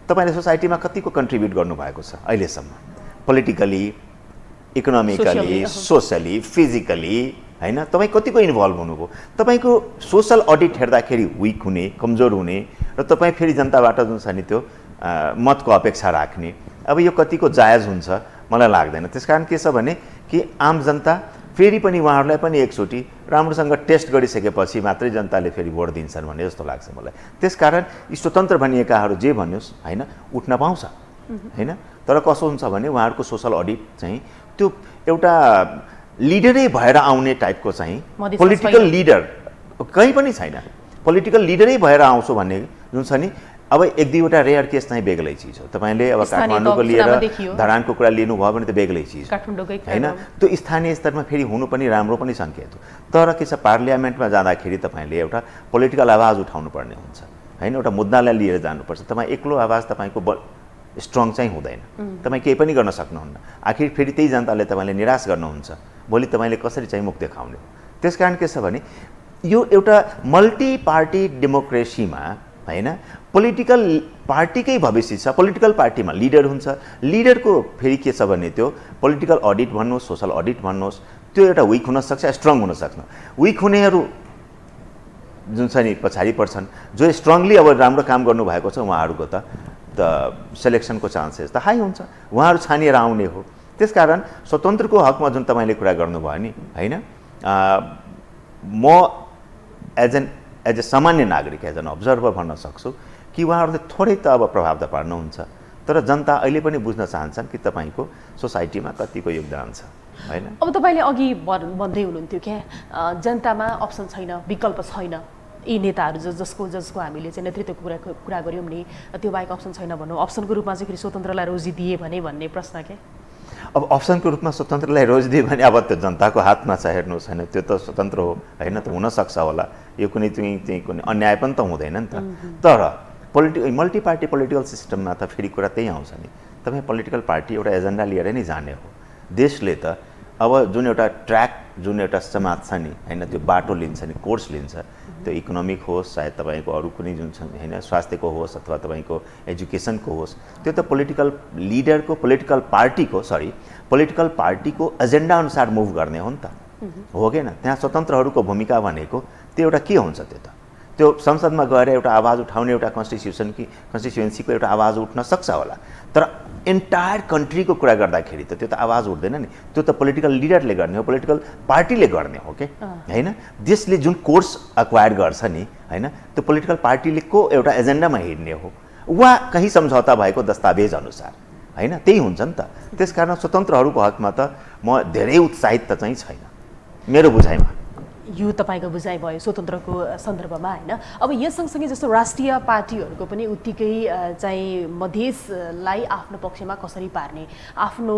तपाईँले सोसाइटीमा कतिको कन्ट्रिब्युट गर्नुभएको छ अहिलेसम्म, पोलिटिकली, इकोनोमिकली, सोसली, फिजिकली होइन, तपाईँ कतिको इन्भल्भ हुनुभयो। तपाईँको सोसल अडिट हेर्दाखेरि विक हुने, कमजोर हुने र तपाईँ फेरि जनताबाट जुन छ नि त्यो मतको अपेक्षा राख्ने, अब यो कतिको जायज हुन्छ मलाई लाग्दैन। त्यसकारण के छ भने कि आम जनता फेरि पनि उहाँहरूलाई पनि एकचोटि राम्रोसँग टेस्ट गरिसकेपछि मात्रै जनताले फेरि भोट दिन्छन् भन्ने जस्तो लाग्छ मलाई। त्यसकारण यी स्वतन्त्र भनिएकाहरू जे भन्योस् होइन उठ्न पाउँछ होइन, तर कसो हुन्छ भने उहाँहरूको सोसल अडिट चाहिँ त्यो एउटा लिडरै भएर आउने टाइपको चाहिँ पोलिटिकल लिडर कहीँ पनि छैन। पोलिटिकल लिडरै भएर आउँछु भन्ने जुन छ नि अब एक दुईवटा रेयर केस चाहिँ बेग्लै चिज हो। तपाईँले अब काठमाडौँको लिएर धरानको कुरा लिनुभयो भने त बेग्लै चिज होइन। त्यो स्थानीय स्तरमा फेरि हुनु पनि राम्रो पनि सङ्केत हो। तर के छ, पार्लियामेन्टमा जाँदाखेरि तपाईँले एउटा पोलिटिकल आवाज उठाउनु पर्ने हुन्छ होइन, एउटा मुद्दालाई लिएर जानुपर्छ। तपाईँ एक्लो आवाज तपाईँको स्ट्रङ चाहिँ हुँदैन, तपाईँ केही पनि गर्न सक्नुहुन्न। आखिर फेरि त्यही जनताले तपाईँले निराश गर्नुहुन्छ, भोलि तपाईँले कसरी चाहिँ मुख देखाउने हो। त्यसकारण के छ भने यो एउटा मल्टी पार्टी डेमोक्रेसीमा होइन, पोलिटिकल पार्टीकै भविष्य छ। पोलिटिकल पार्टीमा लिडर हुन्छ, लिडरको फेरि के छ भने त्यो पोलिटिकल अडिट भन्नुहोस्, सोसल अडिट भन्नुहोस्, त्यो एउटा विक हुनसक्छ, स्ट्रङ हुनसक्छ। विक हुनेहरू जुन छ नि पछाडि पर्छन्, जो स्ट्रङली अब राम्रो काम गर्नुभएको छ उहाँहरूको त सेलेक्सनको चान्सेस त हाई हुन्छ, उहाँहरू छानिएर आउने हो। त्यसकारण स्वतन्त्रको हकमा जुन तपाईँले कुरा गर्नुभयो नि होइन, म एज ए सामान्य नागरिक, एज एन अब्जर्भर भन्न सक्छु कि उहाँहरूले थोरै त अब प्रभाव त पार्नुहुन्छ, तर जनता अहिले पनि बुझ्न चाहन्छन् कि तपाईँको सोसाइटीमा कतिको योगदान छ होइन। अब तपाईँले अघि भन्दै हुनुहुन्थ्यो क्या, जनतामा अप्सन छैन, विकल्प छैन, यी नेताहरू जसको हामीले चाहिँ नेतृत्वको कुरा गऱ्यौँ नि, त्यो बाहेक अप्सन छैन भनौँ, अप्सनको रूपमा चाहिँ फेरि स्वतन्त्रलाई रोजी दिए भने भन्ने प्रश्न के? अब अप्सनको रूपमा स्वतन्त्रलाई रोजी दिए भने अब त्यो जनताको हातमा छ, हेर्नुहोस् होइन, त्यो त स्वतन्त्र हो होइन, त हुनसक्छ होला, यो कुनै कुनै अन्याय पनि त हुँदैन नि त। तर मल्टी पार्टी पोलिटिकल सिस्टममा त फेरि कुरा त्यही आउँछ नि, तपाईँ पोलिटिकल पार्टी एउटा एजेन्डा लिएर नै जाने हो। देशले त अब जुन एउटा ट्र्याक, जुन एउटा समाज छ नि होइन, त्यो बाटो लिन्छ नि, कोर्स लिन्छ, त्यो इकोनोमिक होस्, सायद तपाईँको अरू कुनै जुन छ होइन, स्वास्थ्यको होस् अथवा तपाईँको एजुकेसनको होस्, त्यो त पोलिटिकल लिडरको पोलिटिकल पार्टीको एजेन्डा अनुसार मुभ गर्ने हो नि त, हो कि न? त्यहाँ स्वतन्त्रहरूको भूमिका भनेको त्यो एउटा के हुन्छ, त्यो संसदमा गएर एउटा आवाज उठाउने, एउटा कन्स्टिट्युएन्सीको एउटा आवाज उठ्न सक्छ होला, तर एन्टायर कन्ट्रीको कुरा गर्दाखेरि त त्यो त आवाज उठ्दैन नि, त्यो त पोलिटिकल लिडरले गर्ने हो, पोलिटिकल पार्टीले गर्ने हो कि होइन। देशले जुन कोर्स एक्वायर गर्छ नि होइन, त्यो पोलिटिकल पार्टीले को एउटा एजेन्डामा हिँड्ने हो, वा कहीँ सम्झौता भएको दस्तावेज अनुसार होइन, त्यही हुन्छ नि त। त्यसकारण स्वतन्त्रहरूको हकमा त म धेरै उत्साहित त चाहिँ छैन मेरो बुझाइमा। यो तपाईँको बुझाइ भयो स्वतन्त्रको सन्दर्भमा होइन। अब यस सँगसँगै जस्तो राष्ट्रिय पार्टीहरूको पनि उत्तिकै चाहिँ मधेसलाई आफ्नो पक्षमा कसरी पार्ने, आफ्नो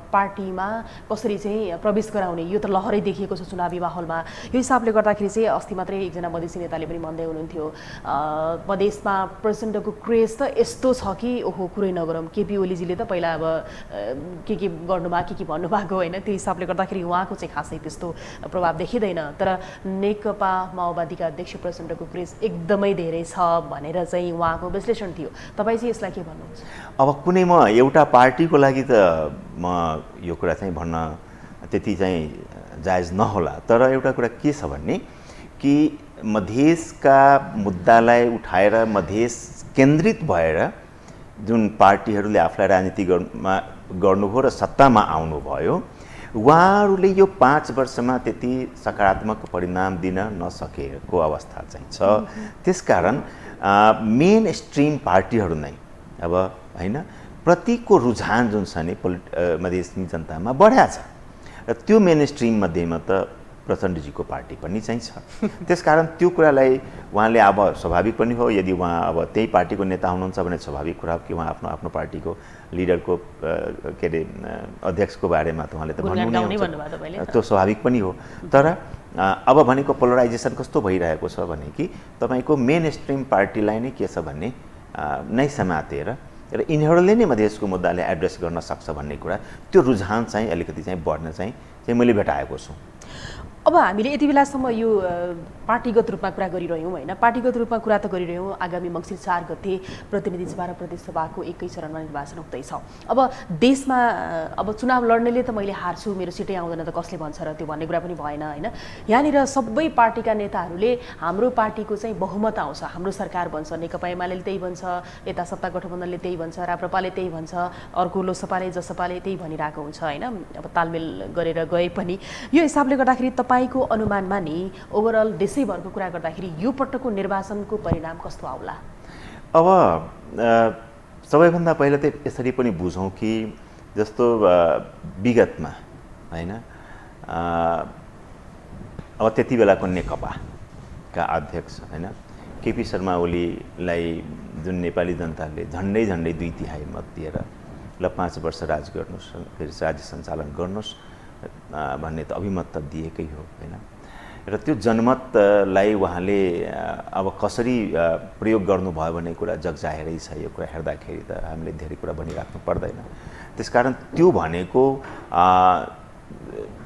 पार्टीमा कसरी चाहिँ प्रवेश गराउने, यो त लहरै देखिएको छ चुनावी माहौलमा। यो हिसाबले गर्दाखेरि चाहिँ अस्ति मात्रै एकजना मधेसी नेताले पनि भन्दै हुनुहुन्थ्यो, मधेसमा प्रचण्डको क्रेज त यस्तो छ कि ओहो कुरै नगरौँ, केपी ओलीजीले त पहिला अब के गर्नुभएको के भन्नुभएको होइन, त्यो हिसाबले गर्दाखेरि उहाँको चाहिँ खासै त्यस्तो प्रभाव देखिँदैन। तर नेकपा माओवादीका अध्यक्ष प्रचण्डको क्रेज एकदमै धेरै छ भनेर चाहिँ उहाँको विश्लेषण थियो। तपाईँ चाहिँ यसलाई के भन्नुहुन्छ? अब कुनै म एउटा पार्टीको लागि त म यो कुरा चाहिँ भन्न त्यति चाहिँ जायज नहोला, तर एउटा कुरा के छ भन्ने कि मधेसका मुद्दालाई उठाएर मधेस केन्द्रित भएर जुन पार्टीहरूले आफूलाई राजनीति गर्नुभयो र सत्तामा आउनुभयो, उहाँहरूले यो 5 वर्षमा त्यति सकारात्मक परिणाम दिन नसकेको अवस्था चाहिँ छ। त्यसकारण मेन स्ट्रिम पार्टीहरू नै अब होइन प्रतिको रुझान जुन छ नि मधेसी जनतामा बढ्या छ, र त्यो मेन स्ट्रिम मध्येमा त प्रचण्डजीको पार्टी पनि चाहिँ छ। त्यसकारण त्यो कुरालाई उहाँले अब स्वाभाविक पनि हो, यदि उहाँ अब त्यही पार्टीको नेता हुनुहुन्छ भने स्वाभाविक कुरा हो कि उहाँ आफ्नो पार्टीको लिडरको के अरे अध्यक्षको बारेमा त उहाँले त भन्नु, त्यो स्वाभाविक पनि हो। तर अब भनेको पोलराइजेसन कस्तो भइरहेको छ भने कि तपाईँको मेन स्ट्रिम पार्टीलाई नै के छ भन्ने नै समातेर र यिनीहरूले नै मधेसको मुद्दाले एड्रेस गर्न सक्छ भन्ने कुरा, त्यो रुझान चाहिँ अलिकति चाहिँ बढ्न चाहिँ मैले भेटाएको छु। अब हामीले यति बेलासम्म यो पार्टीगत रूपमा कुरा गरिरह्यौँ होइन, पार्टीगत रूपमा कुरा त गरिरह्यौँ। आगामी मङ्सिर 4 गते प्रतिनिधि सभा र प्रदेश सभाको एकै चरणमा निर्वाचन हुँदैछ। अब देशमा अब चुनाव लड्नेले त मैले हार्छु, मेरो सिटै आउँदैन त कसले भन्छ र, त्यो भन्ने कुरा पनि भएन होइन। यहाँनिर सबै पार्टीका नेताहरूले हाम्रो पार्टीको चाहिँ बहुमत आउँछ, हाम्रो सरकार भन्छ, नेकपा एमाले त्यही भन्छ, यता सत्ता गठबन्धनले त्यही भन्छ, राप्रपाले त्यही भन्छ, अर्को लोकसपाले जसपाले त्यही भनिरहेको हुन्छ होइन। अब तालमेल गरेर गए पनि यो हिसाबले गर्दाखेरि तपाईँको अनुमानमा नि ओभरअल देशैभरको कुरा गर्दाखेरि यो पटकको निर्वाचनको परिणाम कस्तो आउला? अब सबैभन्दा पहिला त यसरी पनि बुझौँ कि जस्तो विगतमा होइन अब त्यति बेलाको नेकपाका अध्यक्ष होइन केपी शर्मा ओलीलाई जुन नेपाली जनताले झन्डै 2/3 मत दिएर ल 5 वर्ष राज गर्नुहोस्, फेरि राज्य सञ्चालन गर्नुहोस् भन्ने त अभिमत त दिएकै हो हैन। र त्यो जनमतलाई उहाँले अब कसरी प्रयोग गर्नुभयो भन्ने कुरा जगजाहेरै छ। यो कुरा हेर्दाखेरि त हामीले धेरै कुरा भनिराख्नु पर्दैन। त्यसकारण त्यो भनेको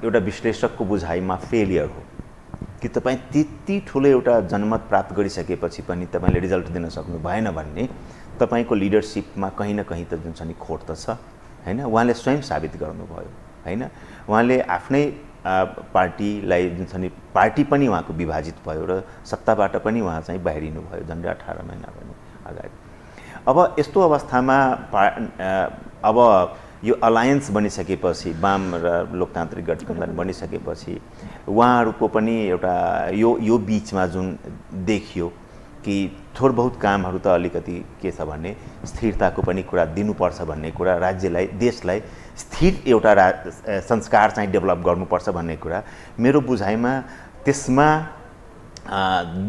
एउटा विश्लेषकको बुझाइमा फेलियर हो कि तपाईँ त्यति ठुलो एउटा जनमत प्राप्त गरिसकेपछि पनि तपाईँले रिजल्ट दिन सक्नु भएन भन्ने तपाईँको लिडरसिपमा कहीँ न कहीँ त जुन छ नि खोट त छ हैन। उहाँले स्वयं साबित गर्नुभयो हैन। उहाँले आफ्नै पार्टीलाई जुन छ नि पार्टी पनि उहाँको विभाजित भयो र सत्ताबाट पनि उहाँ चाहिँ बाहिरिनु भयो झन्डै 18 महिना पनि अगाडि। अब यस्तो अवस्थामा अब यो अलायन्स बनिसकेपछि, वाम र लोकतान्त्रिक गठबन्धन बनिसकेपछि उहाँहरूको पनि एउटा यो बीचमा जुन देखियो कि थोर बहुत कामहरू त अलिकति के छ भने स्थिरताको पनि कुरा दिनुपर्छ भन्ने कुरा, राज्यलाई देशलाई स्थिर एउटा संस्कार चाहिँ डेभलप गर्नुपर्छ भन्ने कुरा मेरो बुझाइमा त्यसमा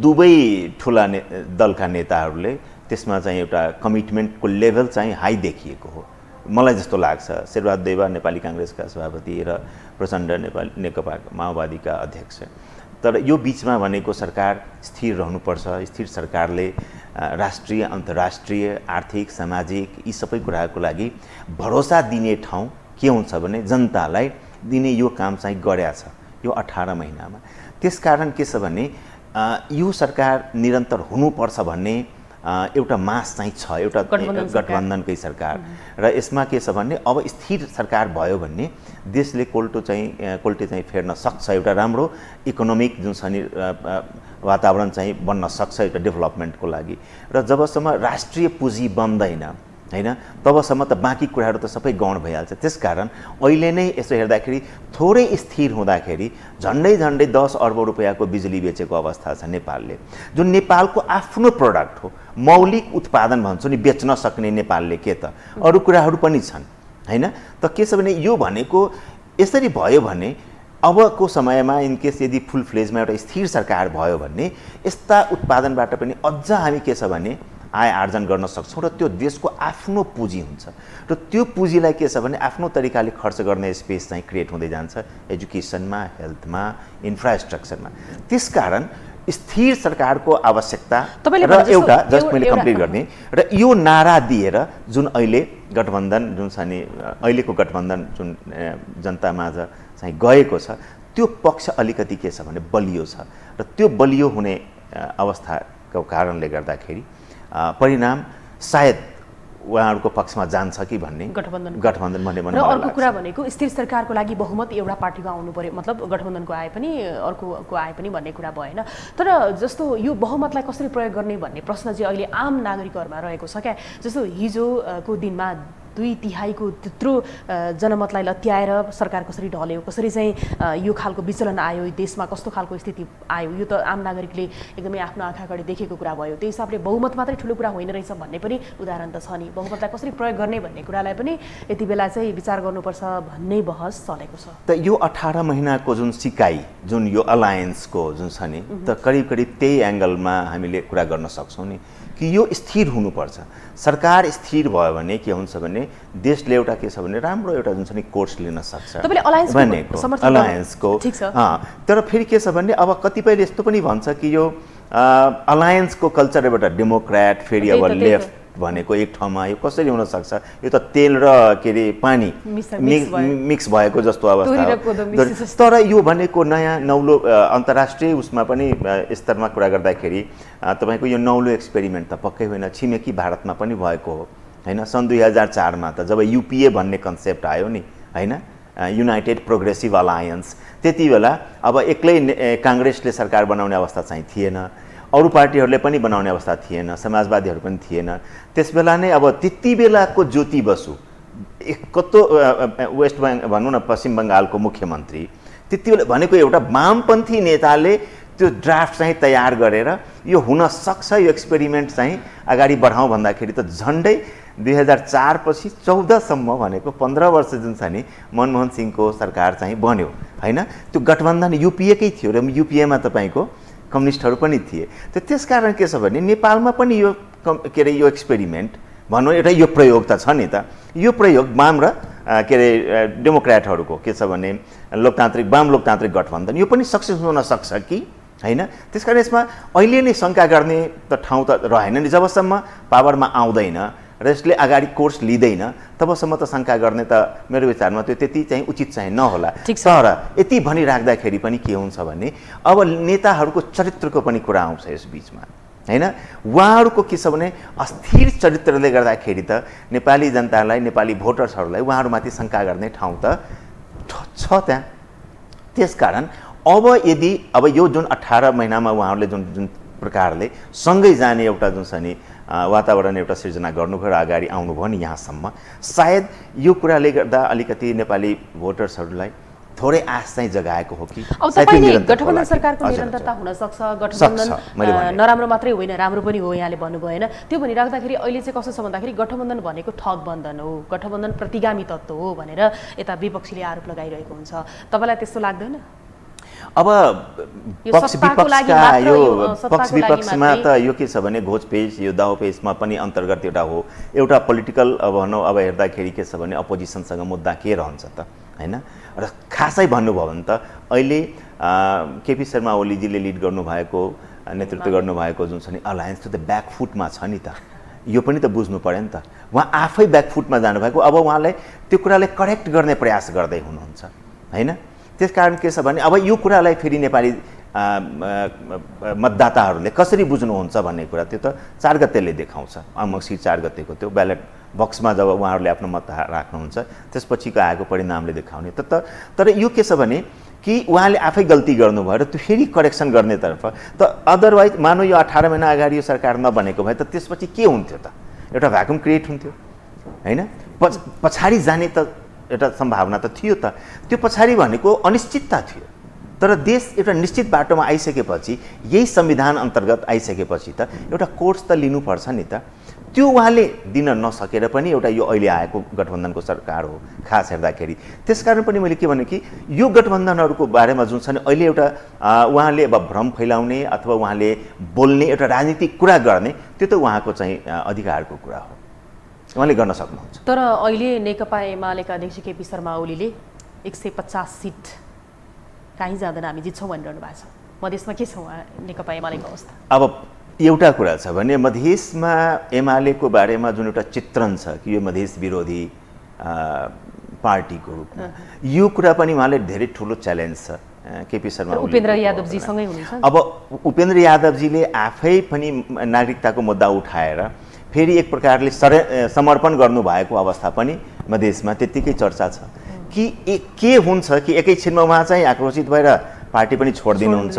दुवै ठुला दलका नेताहरूले त्यसमा चाहिँ एउटा कमिटमेन्टको लेभल चाहिँ हाई देखिएको हो मलाई जस्तो लाग्छ। शेरबहादुर देउवा नेपाली काङ्ग्रेसका सभापति र प्रचण्ड नेकपा माओवादीका अध्यक्ष। तर यो बीचमा भनेको सरकार स्थिर रहनुपर्छ। स्थिर सरकारले राष्ट्रिय अन्तर्राष्ट्रिय आर्थिक सामाजिक यी सबै कुराहरूको लागि भरोसा दिने ठाउँ के हुन्छ भने जनतालाई दिने यो काम चाहिँ गरेछ यो 18 महिनामा। त्यसकारण के छ भने यो सरकार निरन्तर हुनुपर्छ भन्ने एउटा मास चाहिँ छ, एउटा गठबन्धनकै सरकार। र यसमा के छ भने अब स्थिर सरकार भयो भने देशले कोल्टे चाहिँ फेर्न सक्छ, एउटा राम्रो इकोनोमिक जुन छ नि वातावरण चाहिँ बन्न सक्छ एउटा डेभलपमेन्टको लागि। र जबसम्म राष्ट्रिय पुँजी बन्दैन हैन तबसम्म त बाँकी कुराहरू त सबै गौण भइहाल्छ। त्यसकारण अहिले नै यसो हेर्दाखेरि थोरै स्थिर हुँदाखेरि झन्डै 10 अर्ब रुपैयाँको बिजुली बेचेको अवस्था छ नेपालले, जुन नेपालको आफ्नो प्रडक्ट हो, मौलिक उत्पादन भन्छौँ नि बेच्न सक्ने नेपालले के त अरू कुराहरू पनि छन् हैन। त के छ भने यो भनेको यसरी भयो भने अबको समयमा इनकेस यदि फुल फ्लेजमा एउटा स्थिर सरकार भयो भने यस्ता उत्पादनबाट पनि अझ हामी के छ भने आय आर्जन गर्न सक्छौँ र त्यो देशको आफ्नो पुँजी हुन्छ र त्यो पुँजीलाई के छ भने आफ्नो तरिकाले खर्च गर्ने स्पेस चाहिँ क्रिएट हुँदै जान्छ एजुकेसनमा, हेल्थमा, इन्फ्रास्ट्रक्चरमा। त्यसकारण स्थिर सरकारको आवश्यकता र एउटा जस्ट मैले कम्प्लिट गर्ने र यो नारा दिएर जुन अहिले गठबन्धन जुन छ नि अहिलेको गठबन्धन जुन जनतामाझ चाहिँ गएको छ त्यो पक्ष अलिकति के छ भने बलियो छ र त्यो बलियो हुने अवस्थाको कारणले गर्दाखेरि परिणाम सायद उहाँहरूको पक्षमा जान्छ कि भन्ने गठबन्धन भन्ने र अर्को कुरा भनेको स्थिर सरकारको लागि बहुमत एउटा पार्टीको आउनु पर्यो, मतलब गठबन्धनको आए पनि अर्कोको आए पनि भन्ने कुरा भएन। तर जस्तो यो बहुमतलाई कसरी प्रयोग गर्ने भन्ने प्रश्न चाहिँ अहिले आम नागरिकहरूमा रहेको छ क्या। जस्तो हिजोको दिनमा 2/3 त्यत्रो जनमतलाई लत्याएर सरकार कसरी ढल्यो, कसरी चाहिँ यो खालको विचलन आयो, देशमा कस्तो खालको स्थिति आयो, यो त आम नागरिकले एकदमै आफ्नो आँखा अगाडि देखेको कुरा भयो। त्यही हिसाबले बहुमत मात्रै ठुलो कुरा होइन रहेछ भन्ने पनि उदाहरण त छ नि। बहुमतलाई कसरी प्रयोग गर्ने भन्ने कुरालाई पनि यति बेला चाहिँ विचार गर्नुपर्छ भन्ने बहस चलेको छ। त यो 18 महिनाको जुन सिकाइ जुन यो अलायन्सको जुन छ नि त करिब त्यही एङ्गलमा हामीले कुरा गर्न सक्छौँ नि कि यो स्थिर हुनुपर्छ। सरकार स्थिर भयो भने के हुन्छ भने देशले एउटा के छ भने राम्रो एउटा जुन छ नि कोर्स लिन सक्छ अलायन्सको। तर फेरि के छ भने अब कतिपयले यस्तो पनि भन्छ कि यो अलायन्सको कल्चर एउटा डेमोक्रेट फेरि अब लेफ्ट भनेको एक ठाउँमा यो कसरी हुन सक्छ, यो त तेल र के अरे पानी मिक्स भएको जस्तो अवस्था हो। तर यो भनेको नयाँ नौलो अन्तर्राष्ट्रिय उसमा पनि स्तरमा कुरा गर्दाखेरि तपाईँको यो नौलो एक्सपेरिमेन्ट त पक्कै होइन, छिमेकी भारतमा पनि भएको हो हैन। सन् 2004मा त जब युपिए भन्ने कन्सेप्ट आयो नि हैन, युनाइटेड प्रोग्रेसिभ अलायन्स, त्यति बेला अब एक्लै काङ्ग्रेसले सरकार बनाउने अवस्था चाहिँ थिएन, अरू पार्टीहरूले पनि बनाउने अवस्था थिएन, समाजवादीहरू पनि थिएन। त्यसबेला नै अब त्यति बेलाको ज्योति बसु कस्तो वेस्ट बेङ्गल भनौँ न पश्चिम बङ्गालको मुख्यमन्त्री त्यति बेला भनेको एउटा वामपन्थी नेताले त्यो ड्राफ्ट चाहिँ तयार गरेर यो हुन सक्छ, यो एक्सपेरिमेन्ट चाहिँ अगाडि बढाउँ भन्दाखेरि त झन्डै 2004 पछि 14सम्म भनेको 15 वर्ष जुन छ नि मनमोहन सिंहको सरकार चाहिँ बन्यो हैन। त्यो गठबन्धन युपिएकै थियो र युपिएमा तपाईँको कम्युनिस्टहरू पनि थिए। त्यसकारण के छ भने नेपालमा पनि यो के अरे यो एक्सपेरिमेन्ट भनौँ एउटा यो प्रयोग त छ नि त, यो प्रयोग वाम र के अरे डेमोक्रेटहरूको के छ भने वाम लोकतान्त्रिक गठबन्धन यो पनि सक्सेस हुन सक्छ कि हैन। त्यसकारण यसमा अहिले नै शङ्का गर्ने त ठाउँ त रहेन नि, जबसम्म पावरमा आउँदैन र यसले अगाडि कोर्स लिँदैन तबसम्म त शङ्का गर्ने त मेरो विचारमा त्यो त्यति चाहिँ उचित चाहिँ नहोला। तर यति भनिराख्दाखेरि पनि के हुन्छ भने अब नेताहरूको चरित्रको पनि कुरा आउँछ यस बिचमा हैन। उहाँहरूको के छ भने अस्थिर चरित्रले गर्दाखेरि त नेपाली जनतालाई नेपाली भोटर्सहरूलाई उहाँहरूमाथि शङ्का गर्ने ठाउँ त छ त्यहाँ। त्यसकारण अब यदि अब यो जुन 18 महिनामा उहाँहरूले जुन प्रकारले सँगै जाने एउटा जुन छ नि वातावरण एउटा सिर्जना गर्नुभयो र अगाडि आउनुभयो नि यहाँसम्म, सायद यो कुराले गर्दा अलिकति नेपाली भोटर्सहरूलाई थोरै आश चाहिँ जगाएको हो कि अब तपाईले गठबन्धन सरकारको निरन्तरता हुन सक्छ, गठबन्धन नराम्रो मात्रै होइन राम्रो पनि हो यहाँले भन्नुभयो हैन। त्यो भनिराख्दाखेरि अहिले चाहिँ कस्तो छ भन्दाखेरि गठबन्धन भनेको ठगबन्धन हो, गठबन्धन प्रतिगामी तत्त्व हो भनेर यता विपक्षीले आरोप लगाइरहेको हुन्छ। तपाईलाई त्यस्तो लाग्दैन? अब पक्ष विपक्षमा त यो के छ भने घोचपेच यो दाउपेचमा पनि अन्तर्गत एउटा हो, एउटा पोलिटिकल अब भनौँ अब हेर्दाखेरि के छ भने अपोजिसनसँग मुद्दा के रहन्छ त हैन। र खासै भन्नुभयो भने त अहिले केपी शर्मा ओलीजीले लिड गर्नुभएको नेतृत्व गर्नुभएको जुन छ नि अलायन्स त्यो त ब्याकफुटमा छ नि त, यो पनि त बुझ्नु पर्यो नि त। उहाँ आफै ब्याकफुटमा जानुभएको, अब उहाँलाई त्यो कुरालाई करेक्ट गर्ने प्रयास गर्दै हुनुहुन्छ हैन। त्यसकारण के छ भने अब यो कुरालाई फेरि नेपाली मतदाताहरूले कसरी बुझ्नुहुन्छ भन्ने कुरा त्यो त 4 गतेले देखाउँछ। मङ्सिर 4 गतेको त्यो ब्यालेट बक्समा जब उहाँहरूले आफ्नो मत राख्नुहुन्छ त्यसपछिको आएको परिणामले देखाउने। तर यो के छ भने कि उहाँले आफै गल्ती गर्नुभयो र त्यो फेरि करेक्सन गर्नेतर्फ त अदरवाइज मानौँ यो 18 महिना अगाडि यो सरकार नबनेको भए त त्यसपछि के हुन्थ्यो त? एउटा भ्याकुम क्रिएट हुन्थ्यो हैन। पछाडि जाने त एउटा सम्भावना त थियो त, त्यो पछाडि भनेको अनिश्चितता थियो। तर देश एउटा निश्चित बाटोमा आइसकेपछि, यही संविधान अन्तर्गत आइसकेपछि त एउटा कोर्स त लिनुपर्छ नि त। त्यो उहाँले दिन नसकेर पनि एउटा यो अहिले आएको गठबन्धनको सरकार हो खास हेर्दाखेरि। त्यसकारण पनि मैले के भने कि यो गठबन्धनहरूको बारेमा जुन छ नि अहिले एउटा उहाँले अब भ्रम फैलाउने अथवा उहाँले बोल्ने एउटा राजनीतिक कुरा गर्ने त्यो त उहाँको चाहिँ अधिकारको कुरा हो, उहाँले गर्न सक्नुहुन्छ। तर अहिले नेकपा एमालेका अध्यक्ष केपी शर्मा ओलीले 150 सिट कहीँ जाँदैन हामी जित्छौँ भनिरहनु भएको छ। मधेसमा के छ नेकपा एमालेको अवस्था? अब एउटा कुरा छ भने मधेसमा एमालेको बारेमा जुन एउटा चित्रण छ कि यो मधेस विरोधी पार्टीको रूपमा, यो कुरा पनि उहाँले धेरै ठुलो च्यालेन्ज छ केपी शर्मा ओली। उपेन्द्र यादवजीसँगै हुनुहुन्छ। अब उपेन्द्र यादवजीले आफै पनि नागरिकताको मुद्दा उठाएर फेरि एक प्रकारले समर्पण गर्नुभएको अवस्था पनि मधेसमा त्यत्तिकै चर्चा छ कि के हुन्छ कि एकैछिनमा उहाँ चाहिँ आक्रोशित भएर पार्टी पनि छोडिदिनुहुन्छ,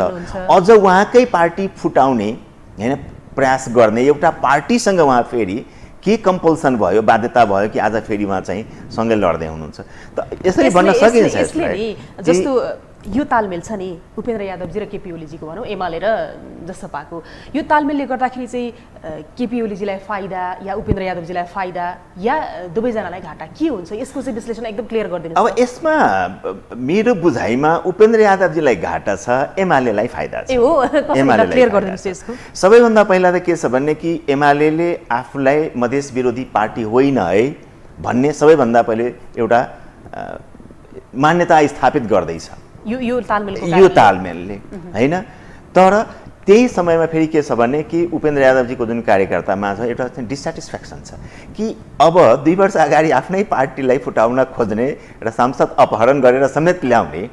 अझ उहाँकै पार्टी फुटाउने हैन प्रयास गर्ने एउटा पार्टीसँग उहाँ फेरि के कम्पल्सन भयो, बाध्यता भयो कि आज फेरि उहाँ चाहिँ सँगै लड्दै हुनुहुन्छ। त यसरी भन्न सकिन्छ यसले जस्तो यो तालमेल छ नि उपेन्द्र यादवजी र केपी ओलीजीको भनौँ एमाले र जसपाको, यो तालमेलले गर्दाखेरि चाहिँ केपी ओलीजीलाई फाइदा या उपेन्द्र यादवजीलाई फाइदा या दुवैजनालाई घाटा के हुन्छ? यसको चाहिँ विश्लेषण एकदम क्लियर गरिदिनुहोस्। अब यसमा मेरो बुझाइमा उपेन्द्र यादवजीलाई घाटा छ, एमालेलाई फाइदा छ। ए हो, कसरी क्लियर गरिदिनुहोस् यसको? सबैभन्दा पहिला त के छ भने कि एमालेले आफूलाई मधेस विरोधी पार्टी होइन है भन्ने सबैभन्दा पहिले एउटा मान्यता स्थापित गर्दैछ यो तालमेलले हैन। तर त्यही समयमा फेरि के छ भने कि उपेन्द्र यादवजीको जुन कार्यकर्तामा छ एउटा चाहिँ डिसस्याटिस्फ्याक्सन छ कि अब 2 वर्ष अगाडि आफ्नै पार्टीलाई फुटाउन खोज्ने र सांसद अपहरण गरेर समेत ल्याउने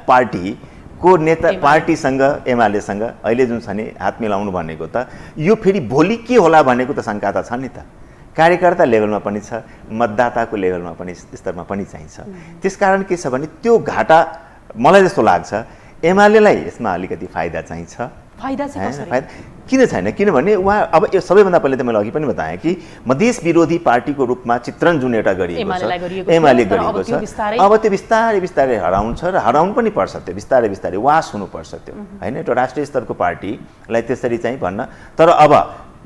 पार्टीको नेता पार्टीसँग एमालेसँग अहिले जुन छ नि हात मिलाउनु भनेको त यो फेरि भोलि के होला भनेको त शङ्का त छ नि त। कार्यकर्ता लेभलमा पनि छ, मतदाताको लेभलमा पनि स्तरमा पनि चाहिन्छ। त्यसकारण के छ भने त्यो घाटा मलाई जस्तो लाग्छ एमालेलाई यसमा अलिकति फाइदा चाहिन्छ। फाइदा चाहिँ फाइदा किन छैन? किनभने उहाँ अब यो सबैभन्दा पहिले त मैले अघि पनि बताएँ कि मधेस विरोधी पार्टीको रूपमा चित्रण जुन एउटा गरिएको छ एमाले गरिएको छ, अब त्यो बिस्तारै बिस्तारै हराउँछ र हराउनु पनि पर्छ, त्यो बिस्तारै बिस्तारै वास हुनुपर्छ त्यो हैन। त्यो राष्ट्रिय स्तरको पार्टीलाई त्यसरी चाहिँ भन्न, तर अब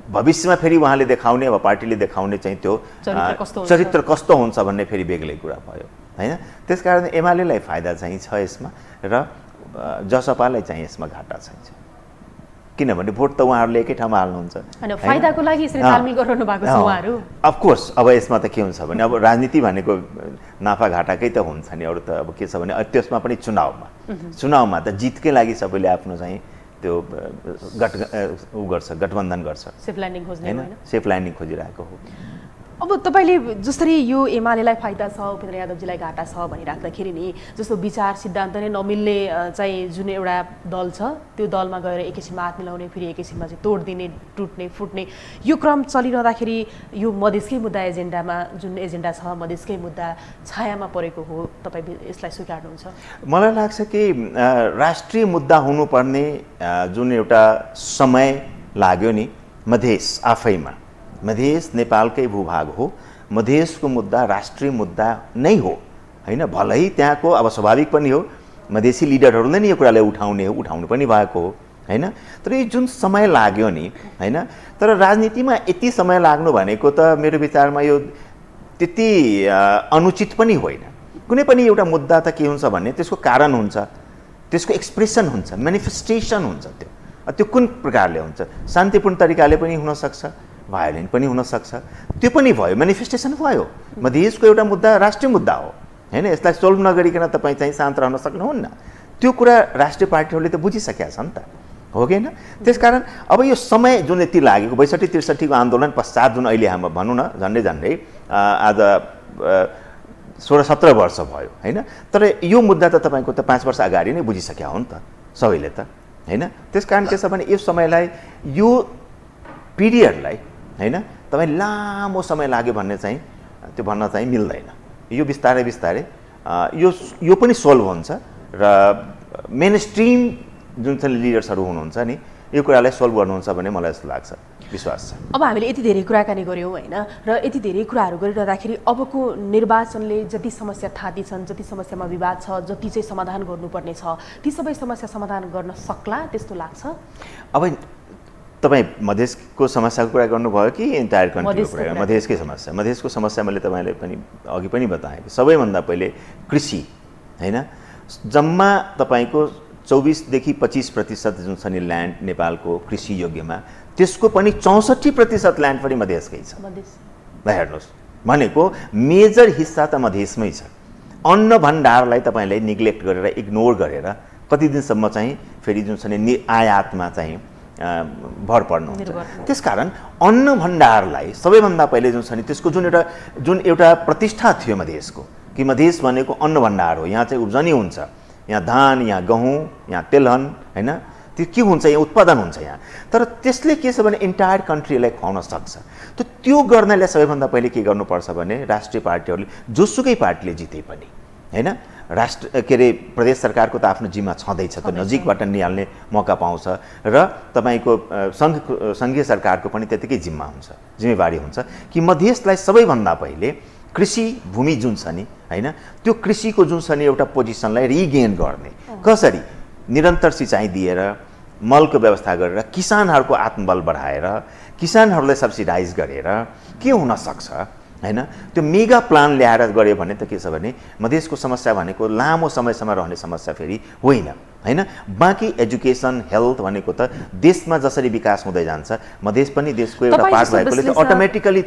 भविष्यमा फेरि उहाँले देखाउने अब पार्टीले देखाउने चाहिँ त्यो चरित्र कस्तो हुन्छ भन्ने फेरि बेग्लै कुरा भयो हैन। त्यसकारण एमालेलाई फाइदा चाहिँ छ यसमा र जसपालाई चाहिँ यसमा घाटा चाहिँ छ। किनभने भोट त उहाँहरूले एकै ठाउँमा हाल्नुहुन्छ हैन फाइदाको लागि यसरी तालमेल गरिरहनु भएको छ उहाँहरू अफकोर्स अब यसमा त के हुन्छ भने अब राजनीति भनेको नाफाघाटाकै त हुन्छ नि अरू त अब के छ भने त्यसमा पनि चुनावमा त जितकै लागि सबैले आफ्नो चाहिँ त्यो गठबन्धन गर्छ सेफ ल्यान्डिङ खोज्ने हैन सेफ ल्यान्डिङ खोजिरहेको हो अब तपाईले जसरी यो एमालेलाई फाइदा छ उपेन्द्र यादवजीलाई घाटा छ भनिराख्दाखेरि नि जस्तो विचार सिद्धान्त नै नमिल्ने चाहिँ जुन एउटा दल छ त्यो दलमा गएर एकैछिनमा हात मिलाउने फेरि एकैछिनमा चाहिँ तोड्दिने टुट्ने फुट्ने यो क्रम चलिरहँदाखेरि यो मधेसकै मुद्दा एजेन्डामा जुन एजेन्डा छ मधेसकै मुद्दा छायामा परेको हो तपाईँ यसलाई स्वीकार्नुहुन्छ मलाई लाग्छ कि राष्ट्रिय मुद्दा हुनुपर्ने जुन एउटा समय लाग्यो नि मधेस आफैमा मधेस नेपालकै भूभाग हो मधेसको मुद्दा राष्ट्रिय मुद्दा नै हो हैन भलै त्यहाँको अब स्वाभाविक पनि हो मधेसी लिडरहरूले नि यो कुरालाई उठाउनु पनि भएको हो हैन तर यो जुन समय लाग्यो नि हैन तर राजनीतिमा यति समय लाग्नु भनेको त मेरो विचारमा यो त्यति अनुचित पनि होइन कुनै पनि एउटा मुद्दा त के हुन्छ भने त्यसको कारण हुन्छ त्यसको एक्सप्रेसन हुन्छ म्यानिफेस्टेसन हुन्छ त्यो कुन प्रकारले हुन्छ शान्तिपूर्ण तरिकाले पनि हुन सक्छ भायोलेन्ट पनि हुन सक्छ त्यो पनि भयो म्यानिफेस्टेसन भयो मधेसको एउटा मुद्दा राष्ट्रिय मुद्दा हो हैन यसलाई सोल्भ नगरिकन तपाईँ चाहिँ शान्त रहन सक्नुहुन्न त्यो कुरा राष्ट्रिय पार्टीहरूले त बुझिसकेका छन् त हो कि हैन त्यसकारण अब यो समय जुन यति लागेको 62-63 को आन्दोलन पश्चात जुन अहिले हाम्रो भनौँ न झन्डै आज 16-17 वर्ष भयो हैन तर यो मुद्दा त तपाईँको त 5 वर्ष अगाडि नै बुझिसक्या हो नि त सबैले त हैन त्यसकारण के छ भने यो समयलाई यो पिरियडलाई हैन तपाईँ लामो समय लाग्यो भन्ने चाहिँ त्यो भन्न चाहिँ मिल्दैन यो बिस्तारै यो पनि सोल्भ हुन्छ र मेन स्ट्रिम जुन चाहिँ लिडर्सहरू हुनुहुन्छ नि यो कुरालाई सोल्भ गर्नुहुन्छ भने मलाई जस्तो लाग्छ विश्वास छ अब हामीले यति धेरै कुराकानी गऱ्यौँ हैन र यति धेरै कुराहरू गरिरहँदाखेरि अबको निर्वाचनले जति समस्या थाती छन् जति समस्यामा विवाद छ जति चाहिँ समाधान गर्नुपर्ने छ ती सबै समस्या समाधान गर्न सक्ला त्यस्तो लाग्छ अब तपाईँ मधेसको समस्याको कुरा गर्नुभयो कि इन्टायर कन्ट्रीको कुरा मधेसको समस्या मैले तपाईँलाई पनि अघि पनि बताएँ सबैभन्दा पहिले कृषि हैन जम्मा तपाईँको 24-25% जुन छ नि ल्यान्ड नेपालको कृषि योग्यमा त्यसको पनि 64% ल्यान्ड पनि मधेसकै छ हेर्नुहोस् भनेको मेजर हिस्सा त मधेसमै छ अन्न भण्डारलाई तपाईँले निग्लेक्ट गरेर इग्नोर गरेर कति दिनसम्म चाहिँ फेरि जुन छ नि आयातमा चाहिँ भर पर्नुहुन्छ त्यसकारण अन्न भण्डारलाई सबैभन्दा पहिले जुन छ नि त्यसको जुन एउटा प्रतिष्ठा थियो मधेसको कि मधेस भनेको अन्न भण्डार हो यहाँ चाहिँ उब्जनी हुन्छ यहाँ धान यहाँ गहुँ यहाँ तेलहन हैन त्यो के हुन्छ यहाँ उत्पादन हुन्छ यहाँ तर त्यसले के छ भने इन्टायर कन्ट्रीलाई खुवाउन सक्छ त्यो गर्नलाई सबैभन्दा पहिले के गर्नुपर्छ भने राष्ट्रिय पार्टीहरूले जोसुकै पार्टीले जिते पनि हैन प्रदेश सरकारको त आफ्नो जिम्मा छँदैछ त नजिकबाट निहाल्ने मौका पाउँछ र तपाईँको सङ्घीय सरकारको पनि त्यतिकै जिम्मेवारी हुन्छ कि मधेसलाई सबैभन्दा पहिले कृषि भूमि जुन छ नि हैन त्यो कृषिको जुन छ नि एउटा पोजिसनलाई रिगेन गर्ने कसरी निरन्तर सिँचाइ दिएर मलको व्यवस्था गरेर किसानहरूको आत्मबल बढाएर किसानहरूलाई सब्सिडाइज गरेर के हुन सक्छ हैन त्यो मेगा प्लान ल्याएर गऱ्यो भने त के छ भने मधेसको समस्या भनेको लामो समयसम्म रहने समस्या फेरि होइन हैन बाँकी एजुकेसन हेल्थ भनेको त देशमा जसरी विकास हुँदै जान्छ मधेस पनि देशको एउटा पार्ट भएकोले त अटोमेटिकली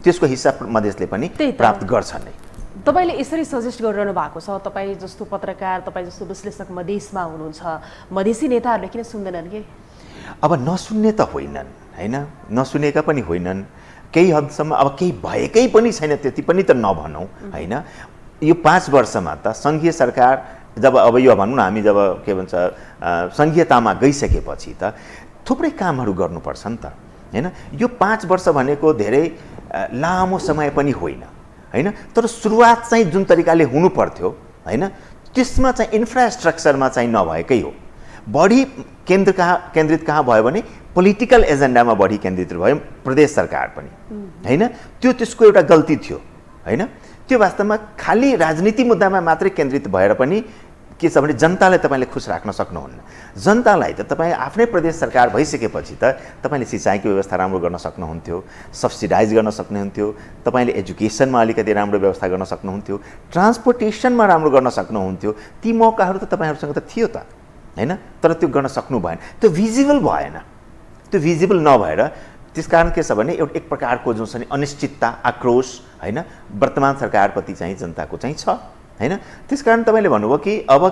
त्यसको हिस्सा मधेसले पनि प्राप्त गर्छ नै तपाईले यसरी सजेस्ट गरिरहनु भएको छ तपाईँ जस्तो पत्रकार तपाईँ जस्तो विश्लेषक मधेसमा हुनुहुन्छ मधेसी नेताहरूले किन सुन्दैनन् के अब नसुन्ने त होइनन् हैन नसुनेका पनि होइनन् केही हदसम्म अब केही भएकै पनि छैन त्यति पनि त नभनौँ हैन यो 5 वर्षमा त सङ्घीय सरकार जब अब यो भनौँ न हामी जब के भन्छ सङ्घीयतामा गइसकेपछि त थुप्रै कामहरू गर्नुपर्छ नि त हैन यो 5 वर्ष भनेको धेरै लामो समय पनि होइन हैन तर सुरुवात चाहिँ जुन तरिकाले हुनु पर्थ्यो हैन त्यसमा चाहिँ इन्फ्रास्ट्रक्चरमा चाहिँ नभएकै हो बढी केन्द्रित कहाँ भयो भने पोलिटिकल एजेन्डामा बढी केन्द्रित भयो प्रदेश सरकार पनि हैन त्यसको एउटा गल्ती थियो हैन त्यो वास्तवमा खाली राजनीति मुद्दामा मात्रै केन्द्रित भएर पनि के छ भने जनतालाई तपाईले खुश राख्न सक्नुहुन्न जनतालाई त तपाईँ आफ्नै प्रदेश सरकार भइसकेपछि त तपाईले सिँचाइको व्यवस्था राम्रो गर्न सक्नुहुन्थ्यो सब्सिडाइज गर्न सक्नुहुन्थ्यो तपाईले एजुकेसनमा अलिकति राम्रो व्यवस्था गर्न सक्नुहुन्थ्यो ट्रान्सपोर्टेसनमा राम्रो गर्न सक्नुहुन्थ्यो ती मौकाहरू त तपाईहरुसँग त थियो त हैन तर त्यो गर्न सक्नु भएन त्यो भिजिबल भएन त्यो भिजिबल नभएर त्यसकारण के छ भने एक प्रकारको जुन छ नि अनिश्चितता आक्रोश होइन वर्तमान सरकारप्रति चाहिँ जनताको चाहिँ छ होइन। त्यसकारण तपाईँले भन्नुभयो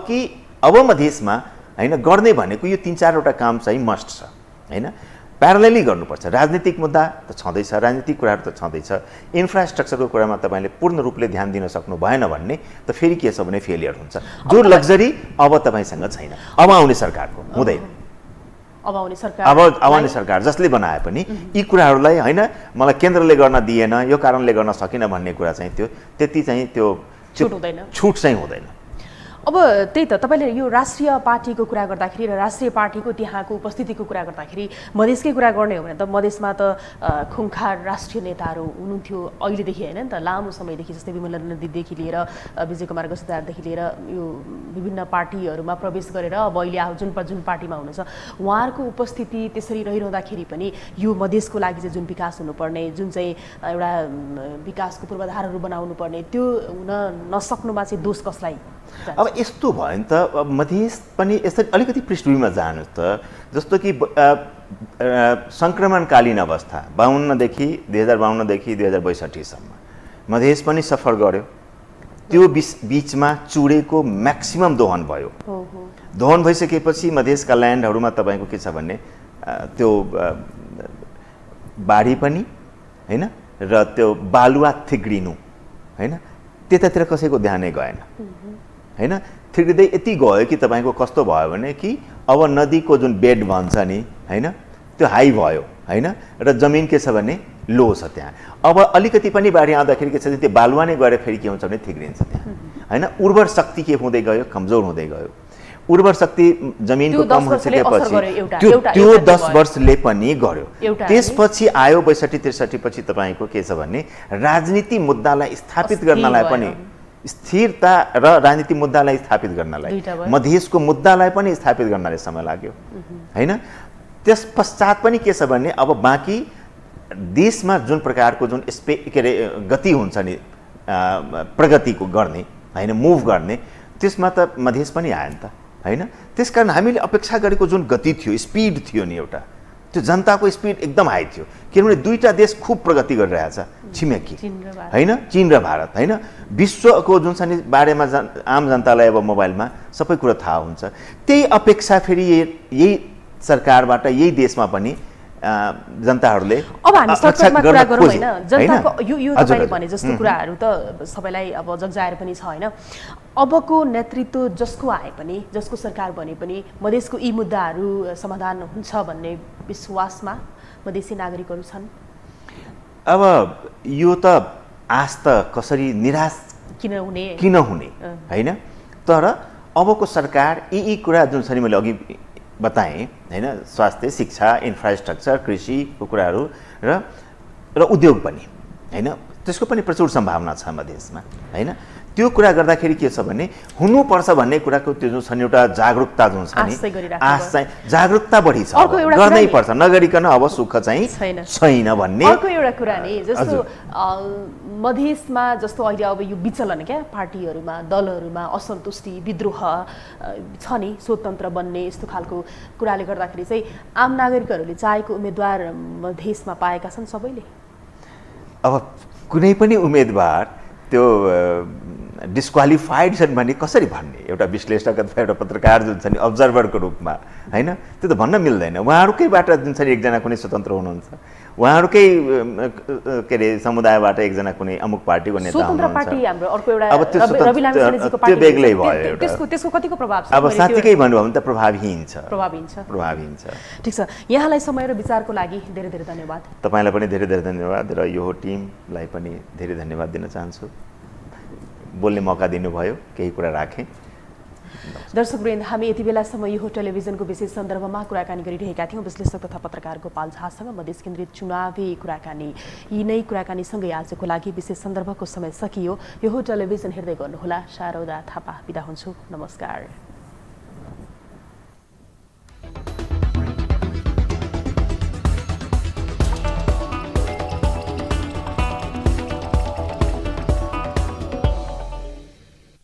कि अब मधेसमा होइन गर्ने भनेको यो 3-4वटा काम चाहिँ मस्ट छ होइन। प्यारलेली गर्नुपर्छ। राजनीतिक मुद्दा त छँदैछ, राजनीतिक कुराहरू त छँदैछ, इन्फ्रास्ट्रक्चरको कुरामा तपाईँले पूर्ण रूपले ध्यान दिन सक्नु भएन भने त फेरि के छ भने फेलियर हुन्छ। जो लग्जरी अब तपाईँसँग छैन, अब आउने सरकारको हुँदैन। अब आउने सरकार जसले बनाए पनि यी कुराहरूलाई होइन मलाई केन्द्रले गर्न दिएन, यो कारणले गर्न सकिन भन्ने कुरा चाहिँ त्यो त्यति चाहिँ त्यो छुट चाहिँ हुँदैन। अब त्यही त तपाईँले यो राष्ट्रिय पार्टीको कुरा गर्दाखेरि र राष्ट्रिय पार्टीको त्यहाँको उपस्थितिको कुरा गर्दाखेरि मधेसकै कुरा गर्ने हो भने त मधेसमा त खुङखार राष्ट्रिय नेताहरू हुनुहुन्थ्यो अहिलेदेखि होइन नि त, लामो समयदेखि, जस्तै विमला नदीदेखि लिएर विजय कुमार गजदारदेखि लिएर यो विभिन्न पार्टीहरूमा प्रवेश गरेर अब अहिले जुन पार्टीमा हुनुहुन्छ उहाँहरूको उपस्थिति त्यसरी रहिरहँदाखेरि पनि यो मधेसको लागि चाहिँ जुन विकास हुनुपर्ने, जुन चाहिँ एउटा विकासको पूर्वाधारहरू बनाउनु पर्ने, त्यो हुन नसक्नुमा चाहिँ दोष कसलाई? अब यस्तो भयो नि त, मधेस पनि यसरी अलिकति पृष्ठभूमिमा जानुहोस् त। जस्तो कि सङ्क्रमणकालीन अवस्था 2052देखि 2062सम्म मधेस पनि सफर गर्यो। त्यो बिचमा चुडेको म्याक्सिमम दोहन भयो। दोहन भइसकेपछि मधेसका ल्यान्डहरूमा तपाईँको के छ भने त्यो बाढी पनि होइन र त्यो बालुवा थिग्रिनु होइन, त्यतातिर कसैको ध्यानै गएन होइन। थिग्रिँदै यति गयो कि तपाईँको कस्तो भयो भने कि अब नदीको जुन बेड भन्छ नि होइन त्यो हाई भयो होइन र जमिन के छ भने लो छ त्यहाँ। अब अलिकति पनि बाढी आउँदाखेरि के छ त्यो बालुवा नै गएर फेरि के हुन्छ भने थिग्रिन्छ त्यहाँ होइन। उर्वर शक्ति के हुँदै गयो, कमजोर हुँदै गयो। उर्वर शक्ति जमिनको कम भइसकेपछि त्यो 10 वर्षले पनि गर्यो। त्यसपछि आयो 62-63 पछि तपाईँको के छ भने राजनीति मुद्दालाई स्थापित गर्नलाई पनि स्थिरता र राजनीतिक मुद्दालाई स्थापित गर्नलाई, मधेसको मुद्दालाई पनि स्थापित गर्नलाई समय लाग्यो होइन। त्यस पश्चात पनि के छ भने अब बाँकी देशमा जुन प्रकारको जुन गति हुन्छ नि प्रगतिको गर्ने होइन, मुभ गर्ने, त्यसमा त मधेस पनि आयो नि त होइन। त्यसकारण हामीले अपेक्षा गरेको जुन गति थियो, स्पिड थियो नि एउटा, त्यो जनताको स्पिड एकदम हाई थियो। किनभने दुईटा देश खूब प्रगति गरिरहेछ, छिमेकी होइन, चीन र भारत होइन। विश्वको जुन छ नि बारेमा आम जनतालाई अब मोबाइलमा सबै कुरा थाहा हुन्छ। त्यही अपेक्षा फेरि यही सरकारबाट यही देशमा पनि जनताहरूले अब हामी सर्टकटमा कुरा गरौँ होइन। जनताको यो तपाईँले भने जस्तो कुराहरू त सबैलाई अब जग्जाएर पनि छ होइन। अबको नेतृत्व जसको आए पनि, जसको सरकार बने पनि मधेसको यी मुद्दाहरू समाधान हुन्छ भन्ने विश्वासमा मधेसी नागरिकहरू छन्। अब यो त आश त कसरी निराश किन हुने होइन। तर अबको सरकार यी कुरा जुन छ नि मैले अघि बताएँ होइन, स्वास्थ्य, शिक्षा, इन्फ्रास्ट्रक्चर, कृषिको कुराहरू र उद्योग पनि होइन, त्यसको पनि प्रचुर सम्भावना छ मधेसमा होइन। त्यो कुरा गर्दाखेरि के छ भने हुनुपर्छ भन्ने कुराको त्यो जुन छ नि एउटा जागरुकता जुन छ नि, आश चाहिँ जागरुकता बढी छ, गर्नै पर्छ, नगरिकन अब सुख चाहिँ छैन भन्ने। अर्को एउटा कुरा नि जस्तो मधेसमा जस्तो अहिले अब यो विचलन क्या पार्टीहरूमा, दलहरूमा असन्तुष्टि, विद्रोह छ नि, स्वतन्त्र बन्ने यस्तो खालको कुराले गर्दाखेरि चाहिँ आम नागरिकहरूले चाहेको उम्मेदवार मधेसमा पाएका छन् सबैले। अब कुनै पनि उम्मेदवार त्यो डिस्क्वालिफाइड छन् भने कसरी भन्ने? एउटा विश्लेषक अथवा एउटा पत्रकार जुन छ नि अब्जर्भरको रूपमा होइन, त्यो त भन्न मिल्दैन। उहाँहरूकैबाट जुन छ नि एकजना कुनै स्वतन्त्र हुनुहुन्छ, उहाँहरूकै के अरे समुदायबाट एकजना कुनै अमुक पार्टीको नेता हुनुहुन्छ, अब त्यो बेग्लै भयो। त्यसको कतिको प्रभाव छ? अब साँच्चीकै भन्नुभयो भने त प्रभावहीन छ। ठिक छ, यहाँलाई समय र विचारको लागि धेरै धेरै धन्यवाद। तपाईँलाई पनि धेरै धेरै धन्यवाद र यो टिमलाई पनि धेरै धन्यवाद दिन चाहन्छु। बोल्ने मौका दिनुभयो, केही कुरा राखेँ। दर्शकवृन्द, हामी यति बेलासम्म यो टेलिभिजनको विशेष सन्दर्भमा कुराकानी गरिरहेका थियौँ विश्लेषक तथा पत्रकार गोपाल झासँग। मधेस केन्द्रित चुनावी कुराकानी, यी नै कुराकानीसँगै आजको लागि विशेष सन्दर्भको समय सकियो। यो टेलिभिजन हेर्दै गर्नुहोला। शारदा थापा बिदा हुन्छु, नमस्कार।